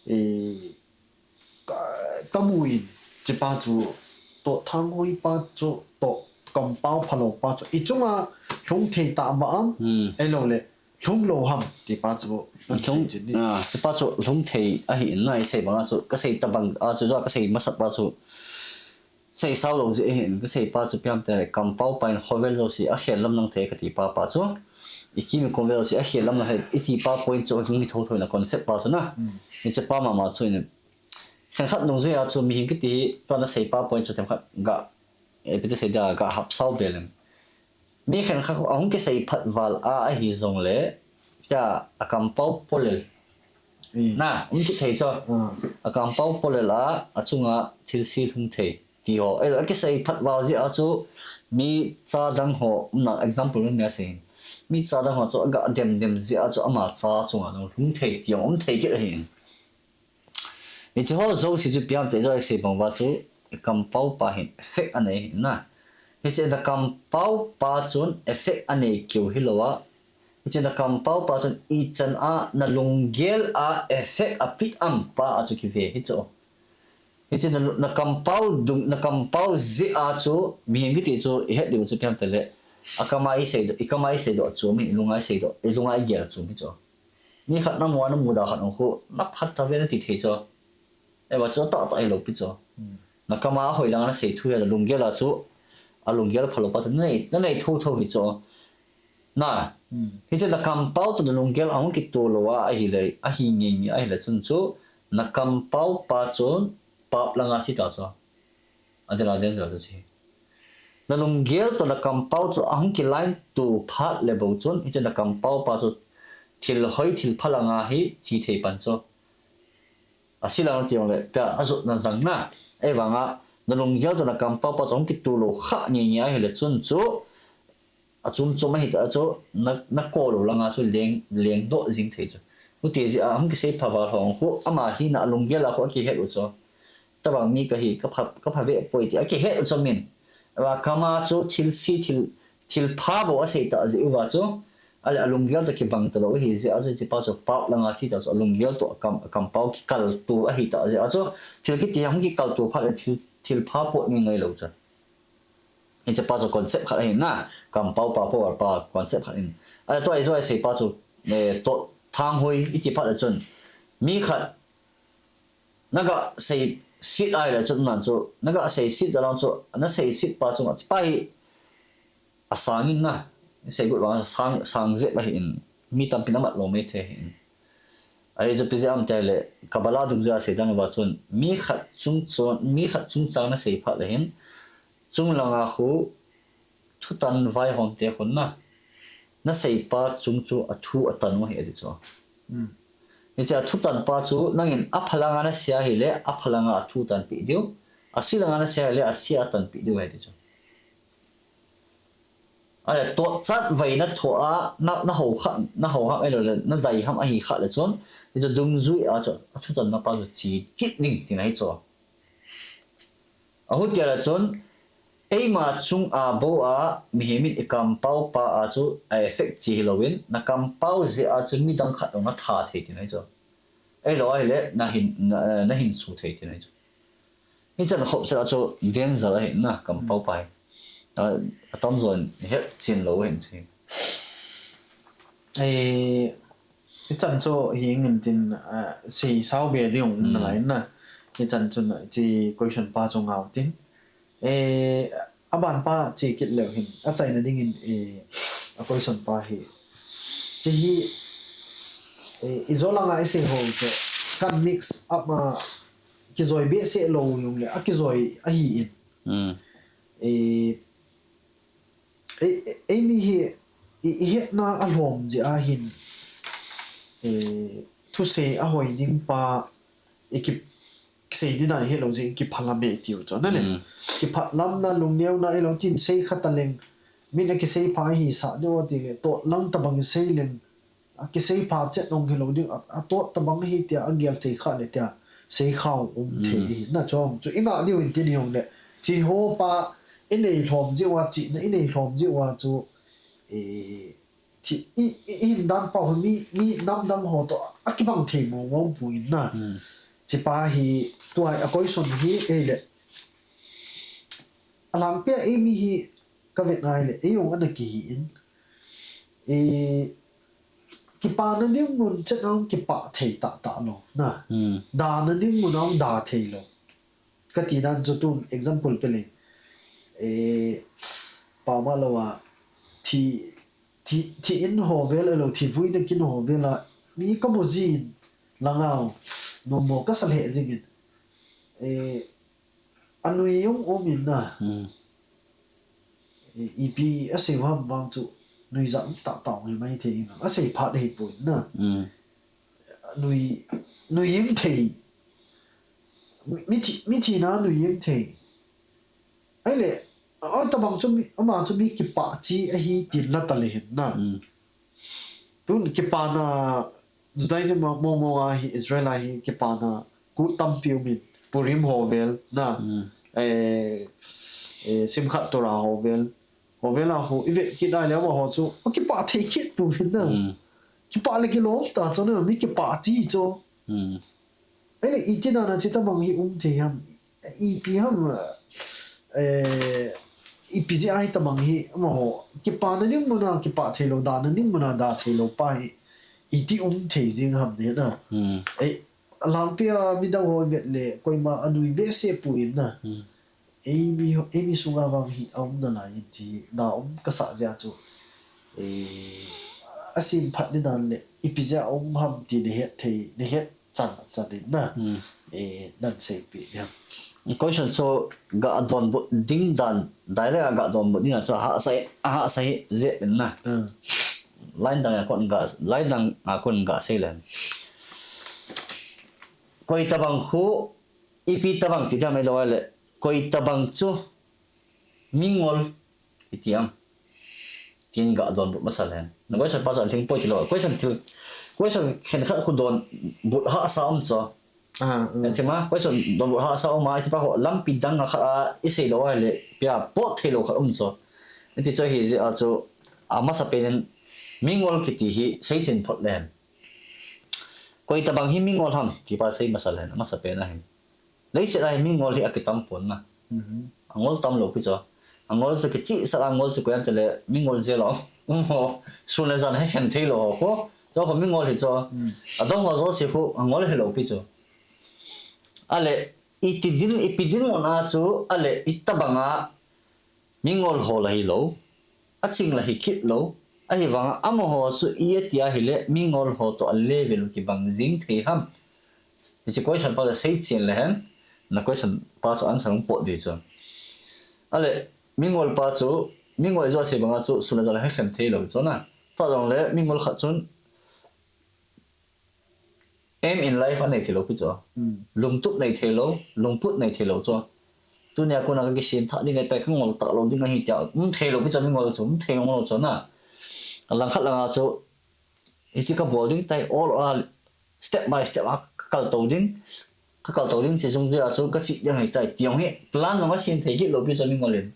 Speaker 1: e ka mu in chi pa chu to thang hoi pa chu to compound phalo pa chu i chunga hlum the ta ma am e lo le hlum lo ham ti pa chu
Speaker 2: hlum se pa chu hlum thei a hi nai sei banga chu ka sei tabang a chu ka sei masat pa chu sei sao lo ji hin ka sei pa chu piam te compound pain hovel lo si a khel lam nang the ka ti pa pa chu ikimi konvel si a khel lam na he iti pa point chu hing ni tho tho na concept pa chu na ni se pa ma ma chu ni khan khat nong zui a chu mi hing ki ti pa na sei pa point chu tem khat ga e pe te sei da ga hap sao belem mi khan kha ahung ke sei phat wal a hi zong le ta a compound polel na ki thei cho a compound polel a chunga thil si hung thei ti ho e ke sei phat wal ji a chu mi cha dang ho na example me sin mi cha dang ho chu ga dem ji a chu ama cha chunga no hung thei ti om thei ke hin ni chu ho zo si chu piam te zo sei bang wa chu compound pa hin effect ane na he se da compound pa chun effect ane kyu hilowa he se da compound pa chun I chan a na lunggel a effect a pi am pa a chu ki ve hi chu he se na compound zi a chu mi hing ki ti chu he de chu piam te le akamai sei do chu mi lungai sei do lungai gel chu mi chu mi khat na mo na mu da khat no khu na phat ta ve na ti thei chu e wa chu ta ai lo pi chu na kama hoi lang na sei thu ya lunggel a chu a lunggel phalo pa nei thu thu hi chu na hi chu da compound to lunggel ang ki to lo wa a hi le a hi ngi a hi le chun chu na compound pa chun pap langa si ta chu adela den ra chu chi na lunggel to na compound chu ang ki line to phat level chun hi chu da compound pa chu thil hoi thil phalanga hi chi thei pan chu asilang tiong le ta azu na zang na e wanga na lunggel to na compound pa chong ki tu lo kha ni hi le chun chu a chum chum hi ta chu na ko lo langa chu leng do jing thei chu u ti ji am ki sei phawa hong hu ama hi na lunggel a ko ki het u chu ta bang mi ka hi ka pha ve poi ti a ki het u chu min wa kama chu thil pha bo a sei ta ji u wa chu ala lunggel to ki bang ta lo hi ji a chu pa so pa langa chi ta chu lunggel to compound ki kal tu a hi ta ji a chu thil ki ti hang ki kal tu pha thil pha po ni ngai lo cha in cha pa so concept kha hin na compound pa po pa concept kha in ala to ai zo ai sei pa chu to thang hoi iti pha la chun mi khat naga sei sit ai la chun nan chu naga sei sit la chu na sei sit pa chu pa hi asangin na sei gut wa sang je ba hin mi tam pinamat lo me the hin ai jo pizam tele kabala du ja sei dan wa chun mi khat chung sang na sei pha la hin chung langa khu thu tan vai hon te khon na sei pa chung chu athu atan wa he de chu ni cha thu tan pa chu nangin aphalanga na sia hi le aphalanga athu tan pi dio asilanga na sia le asia tan pi dio he de chu ale to chat vai na tho a na ho kha ai lo na dai ham a hi kha le chon ni cha dung zui a chu athu tan na pa chu chi kit ning ti nai chu a hu tia la chon ei ma chung a bo a mi hemit e compound pa a chu a effect chi hilowin na compound ze a chu mi dang khat na tha thei ti nai chu ei lo ai le na hin su thei ti nai chu ni chan hop sa chu den za la he na compound pa atom zone he chin lo hen chi
Speaker 1: cái chân cho hiện hình tin si sao bề đi ông lại nè cái chân cho lại chỉ question pa trong áo tin bạn pa chỉ kỹ liệu hình chạy là đi hình question pa hi chỉ izola ngay sẽ hồ cho can mix up mà cái rồi biết sẽ lâu dùng lại cái rồi hi mi hi na alhom ji a hin thu se a hoi ning pa ekip sei ni na he lo ji ki phala me tiu cho na le ki phalam na lungneu na elong tin sei khataleng min a ki sei pa hi sa no ti le to lang ta bang sei leng a ki sei pa chet nong he lo ding a to ta bang hi tia a gel thei kha le tia sei khao the na chong chu inga ni win tin hiong le chi ho pa in nei thom ji wa chi na in nei thom ji wa chu thì in dan pa mi nam ho to akibang the mo wong puin na chi pa hi tuai a koi son hi le alam pia mi hi ka vet ngai le yong an ki in ki pa na ning mun chet nang ki pa thei ta lo na da na ning mun nang da thei lo ka ti dan chu tu example pe le pa ma lo wa thì in hồ về là thì vui được kinh hồ về là mi có một gì lần nào nó một cái sản hệ gì vậy anh nuôi ông ôm mình à EP ở sài gòn vang trụ nuôi dẫn tạo người may thì ở sài phát hệ bún nè nuôi yếm thì mi thì nó nuôi yếm thì ấy lệ ở tao bằng cho mi cái bạ chi ấy tiền là ta liền na tuần cái bạ na dù đây cho mong ai Israel ai cái bạ na cú tâm phiêu mình Purim hồ về na sim khát tổ ra hồ về là hồ ý vậy cái đại lẽ mà họ cho cái bạ thấy kết Purim na cái bạ là cái lỗ ta cho nên mi cái bạ chi cho ấy là ý thế nào là chỉ tao bằng hi thì ham ý pi ham IPCI tamang hi mo ki pa na ning muna ki pa thelo da na ning muna da thelo pa hi iti thei jing ham ne na alam pia mi da ho vet le koi ma anui be se pu in na mi sunga wang hi na la yin ti na ka sa ja chu asim phat ni nan le IPCI ham ti ne het thei ne het chan din na nan se pi ya
Speaker 2: question so ga don ding dan direct ga don ding so ha sai ze na line dang a kon ga sai len koi tabang khu ipi tabang ti da mai lo le koi tabang chu mingol itiam tin ga don masalen na question pa so thing po ti lo question khen khat khu don but ha sa cho thì mà quay xuống đồng bộ họ sau mà chỉ bảo họ lắm pin đăng là ít lo ai lệ bia bớt thay lo khác cho thì cho hi cho mà sắp bên mình ngồi cái thì xây dựng phật lên quay ta bằng hi mình ngồi ham thì ba xây mà sắp lên mà sắp bên này lấy sẽ là mình ngồi thì cái tâm phật mà ngồi tâm lo bây giờ ngồi cho cái chỉ sao ngồi cho cái em cho lệ mình ngồi dễ lo xuân là dân hay khen thay lo có cho họ mình ngồi thì cho đông họ cho chỉ có ngồi thì lo bây giờ ale ipidin mo na chu ale itabanga mingol ho la hi lo aching la hi kit lo a hi wanga amo ho su ie tia hi le mingol ho to a level ki bang jing thei ham si question pa sei chen le han na question pa so answer po di chu ale mingol pa chu mingol zo se banga chu suna za la ha khan thei lo chu na ta dong le mingol kha chun em in life anh này thì lâu cứ cho lùng tút này thì lâu lùng put này thì lâu cho tôi nhà cô nào cái xin thợ đi ngay tay không ngồi tạo lâu đi ngay hiện trạng thì lâu cứ cho mình ngồi xuống thì ngồi cho na lần khác là cho chỉ có bộ đi tay all step by step các cầu tàu đi chỉ dùng cái số cái gì này tay tiếng hết plan nó xin thấy cái lâu cứ cho mình ngồi lên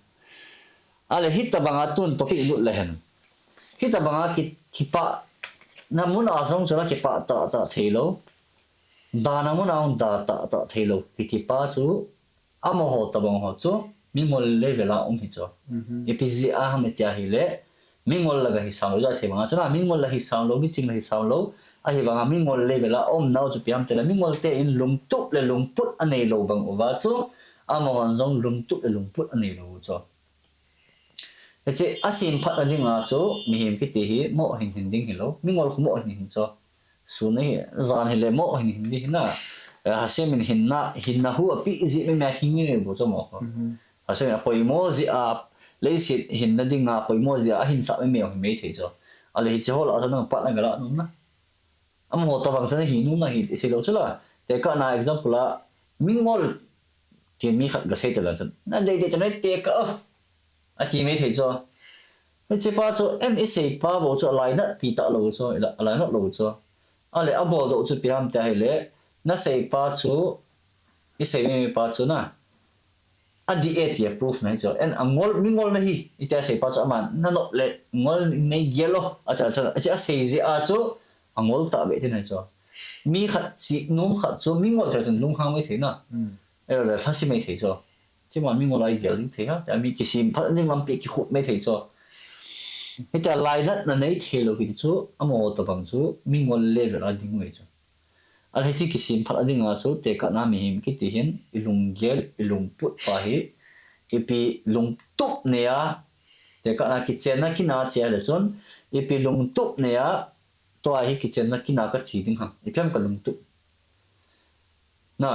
Speaker 2: ale hit ta bang atun topic lut lehen hit ta bang ki pa namun azong chora ki pa ta thelo da namun aun da ta thelo ki pa chu amo ho ta bang ho chu mingol level a hi chu epz a ham tia hi le mingol laga hi sang lo ja se bang chana mingol la hi sang lo bi ching la hi sang lo a hi bang mingol level a nau chu piam te la mingol te in lung tu le lung put anei lo bang wa chu amo han jong lung tu le lung put anei lo chu chứ asin phát ra những chỗ mi hiểm cái gì mỏ hình đinh hiểu mình ngồi không mỏ hình cho số này dàn hình lệ mỏ hình đi na xem mình hình na hua bị gì mình hình như bộ cho mỏ xem là bồi mỏ gì lấy xịt hình na đinh bồi mỏ gì hình sao mình mèo hình mấy thế cho lấy chỉ họ là cho nó phát ra cái đó đúng không âm hồ ta bằng cho nó hình đúng là hình thì đâu chứ là để cái này example là mình ngồi thì mình khát cái xe là nó đây cho nó tiếc chỉ mấy thế cho chỉ ba cho em ít xây ba bộ cho lại nát bị tạo lỗ cho lại nát lỗ cho lại abo độ cho bị ham tại lẽ nó xây ba cho i sei me pa chu na adi etia proof na cho en angol mingol na hi ita sei pa chu aman na no le ngol nei gelo acha acha sei ji a chu angol ta be thi na cho mi khat si num khat chu mingol ta chen lung khang me the na er la sa si me the cho chứ mà mình ngồi lại giờ như thế á, tại vì cái sim phát những làm việc cái khúc mấy thầy cho, cái trả lại rất là nấy thầy rồi cái chỗ, à mà tập bằng chỗ mình ngồi level là đỉnh vậy cho, à thế thì cái sim phát đỉnh là chỗ, để cả nam mình cái gì hiện, lùng gel, lùng put phải, epi lùng túc nè, để cả nam cái chuyện nó cái nào chơi là chọn, epi lùng túc nè, tôi hay cái chuyện nó cái nào cái gì đỉnh hả, epi em cái lùng túc, nè,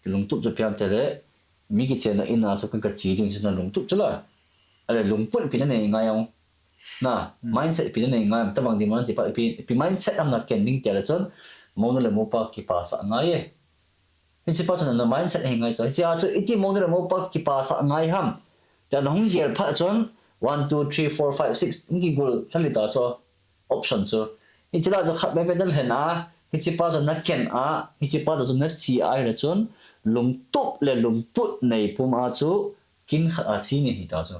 Speaker 2: cái lùng túc cho em thế đấy. Mi cái chuyện là in nào số cái chỉ định cho nó lúng túc chứ là, ở lúng bút pin này ngay không, na mindset pin này ngay, ta bằng đi mà chỉ phải pin mindset am là kiện định tiền là chốn, mong nó là mua bao kỳ pa sa ngay ấy, thì chỉ bảo cho nó mindset này ngay cho, chỉ cho ít thì mong nó là mua bao kỳ pa sa ngay ham, ta nó không hiểu phải chốn 1 2 3 4 5 6 những cái goal thằng ta cho option cho, thì chỉ là cho khắp bên bên hình à, thì chỉ bảo cho nó kiện à, thì chỉ bảo cho nó chỉ ai là chốn lùng túc le lùng put này pum a chu kin kha chi ni hi ta chu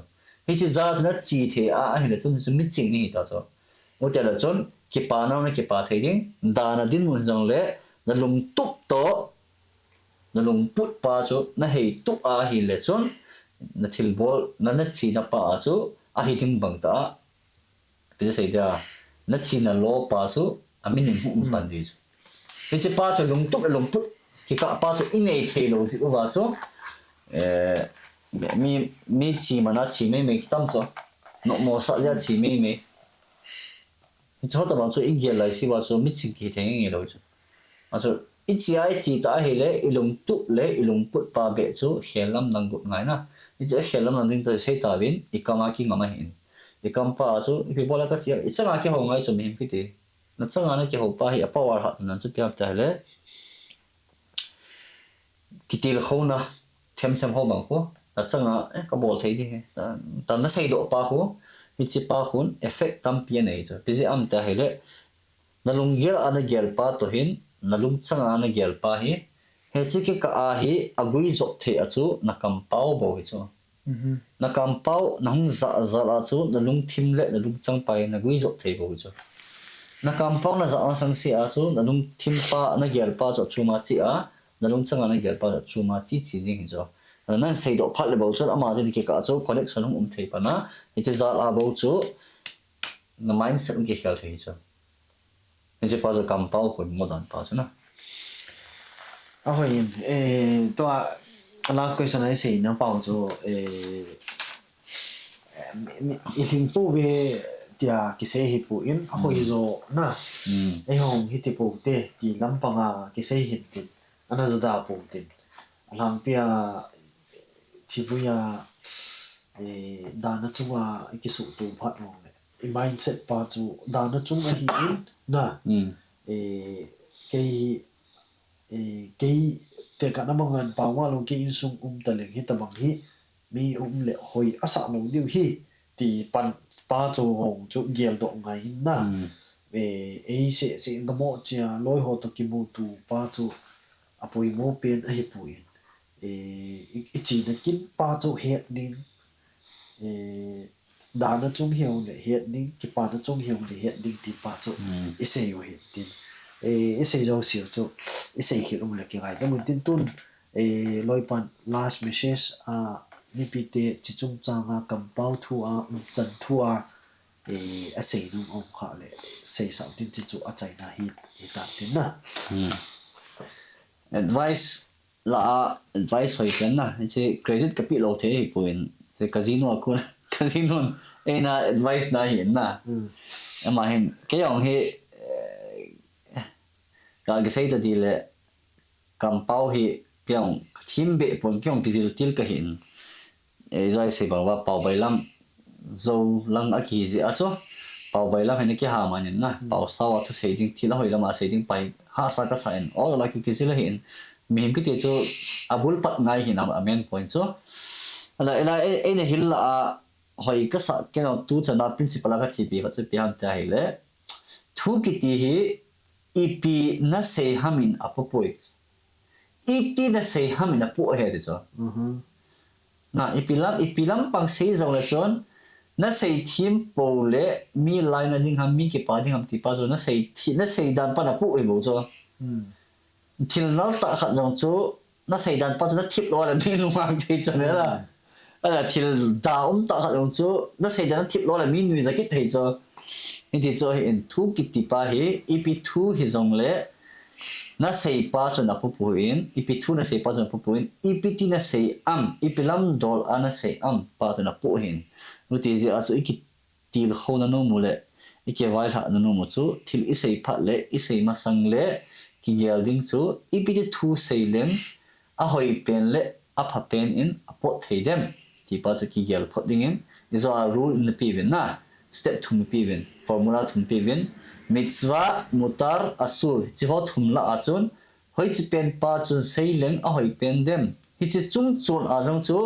Speaker 2: hi chi za na chi the a hi le chun chu mi ching ni hi ta chu mo cha la chun ki pa na ki pa thei ding da na din mun jong le na lùng túc to na lùng put pa chu na hei túc a hi le chun na thil bol na chi na pa chu a hi ding bang ta ti sei da na chi na lo pa chu a min hu pan di chu hi chi pa chu lùng túc le lùng put khi các bạn in này thấy lâu gì vậy chứ, mi chỉ mà nó chỉ mấy tâm cho, nó mua sắm ra chỉ mấy, cho tao bảo cho ít giờ lại xí bảo cho mi chỉ cái thế này lâu chứ, à cho ít chỉ ta hay lẽ ilung tụ lẽ ilung put pa bể chứ, khéo lắm năng gục ngay na, ít khéo lắm năng tính tới xây ta bên, ít cam aki ngắm hình, ít cam pa chứ, khi bảo là cái gì, ít sang aki hồng ngay cho mình cái gì, nó sang anh cái hồng pa hi apa war hat nó chút biar ta lẽ kitil khona them ho bang ko ta changa ka bol thei di ta na sei do pa ho mi chi pa hun effect tam pi nei cho pi am ta hele na lung gel ana gel pa to hin na lung changa ana gel pa hi he chi ke ka a hi agui zo the a chu na kam pau bo hi chu na kam pau na hung za za la chu na lung thim le na lung chang pai na gui zo the bo hi chu na kam pau na za sang si a chu na lung thim pa na gel pa cho chu ma chi a na lung changa na gel pa chu ma chi chi jing cho nan sei do phat le bo chu ama de ke ka chu connection hum thei pa na he che za la bo chu na mindset ke khel thei cho he che pa zo kam pau ko mo dan pa chu na
Speaker 1: à hồi to last question I say nó bảo cho hình tu về tia cái xe hit phụ in à hồi rồi na ai hong hit phụ te thì lắm bằng à cái xe hit thì anh ấy đã phụ thì làm bia thì bây giờ đàn nó chung à cái sự tu phát ngôn này mindset bao chu đàn nó chung là hit na cáiแต่การนำเงินป่าวว่าลงกินซุงตะเล็งฮิตบังฮิมีเละหอยอาสาลงดิวฮิตีปันป้าโจงงจุเกียลดอกไงน่ะเสกโมเจียลอยหอตกิมูตูป้าโจอปุยโมเป็นไอ้ปุยจีนกินป้าโจเฮ็ดนินดานจุงเหี่ยวเนี่ยเฮ็ดนินกิป้าจุงเหี่ยวเนี่ยเฮ็ดนินตีป้าโจเสยอยู่เฮ็ดนินese jo siu chu ese hi rum le ki gai da mun tin tun loi pan last message a ni pi te chi chung changa kam pau thu a chan thu a ase nu ong kha le sei sau tin chi chu a chai na hi ta tin na
Speaker 2: advice hoi kan na che credit ka pi lo the hi point che casino ko casino na advice na hi na ama hin ke yong he cái xây ta đi là cầm bao hi kiểu thiên bệ bốn kiểu cái gì tiêu cái hiện rồi xây bằngว่าbảo vệ lắm dầu lăng ở kỳ gì á số bảo vệ lắm hay cái hà mà nhìn na bảo sao thu xây đình thì là hồi là mà xây đình bay hạ sa cái sign all là cái gì là hiện mình cái tiêu cho abul pat ngay hiện nào amen point số là ấy này hiện là hồi cái sa cái nào tu cho nó principal là cái gì bị họ sẽ bị ham trái lệ thu cái gì ipi na se hamin apopoi iti na sei ham na pu he de cho na ipilam pang sei zong la chon na sei thim po le mi line na ding ham mi ki pa ding ham ti pa zo na sei dan pa na pu e bo cho thil nal ta khat jong chu na sei dan pa chu na thip lo la mi lumang ti cho ne la ala thil da ta khat jong chu na sei dan thip lo la mi nui za ki thei cho ni ti cho in thu ki ti pa hi ipi thu hi zong le na sei pa chu na pu in ipi thu na sei pa chu na pu in ipi ti na sei ipilam dol ana sei pa chu na pu hin nu ti ji a chu iki til ho na no mu le ike vai tha na no mu chu thil i sei pha le i sei ma sang le ki gel ding chu ipi ti thu sei len a hoi pen le a pha pen in a po thei dem ti pa chu ki gel phot ding in izo a rule in the pivin na step thum pivin formula thum pivin mitzvah mutar asur chi ho thum la a chun hoi chi pen pa chun sei len a hoi pen dem hi chi chung chun a jong chu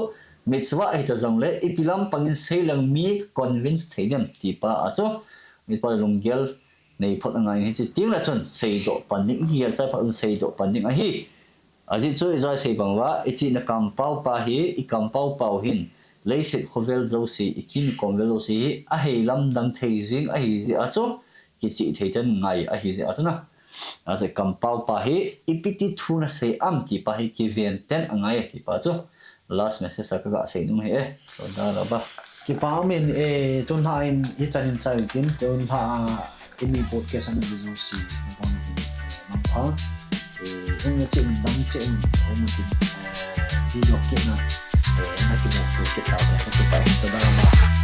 Speaker 2: mitzvah hi ta jong le ipilam pangin sei lang mi convince thei dem ti pa a chu mi pa long gel nei phot ngai hi chi ting la chun sei do panding hi cha pa sei do panding a hi aji chu izoi sei bangwa ichi na kam pau pa hi I kam pau hin leiset khovel zo si ikin konvel si a hei lam dang thei jing a hi ji a chu ki chi thei ten ngai a hi ji a chu na a se kam pau pa hi ipiti thu na sei ti pa hi ki ven ten angai ti pa chu last message sa ka sei nung he so da la ba
Speaker 1: ki pa men tun ha in hi chanin chai tin tun ha in podcast an bi zo si bon nam pha eng chen dam chen om tin video ke na na ki mo ke ta ba ko pa da la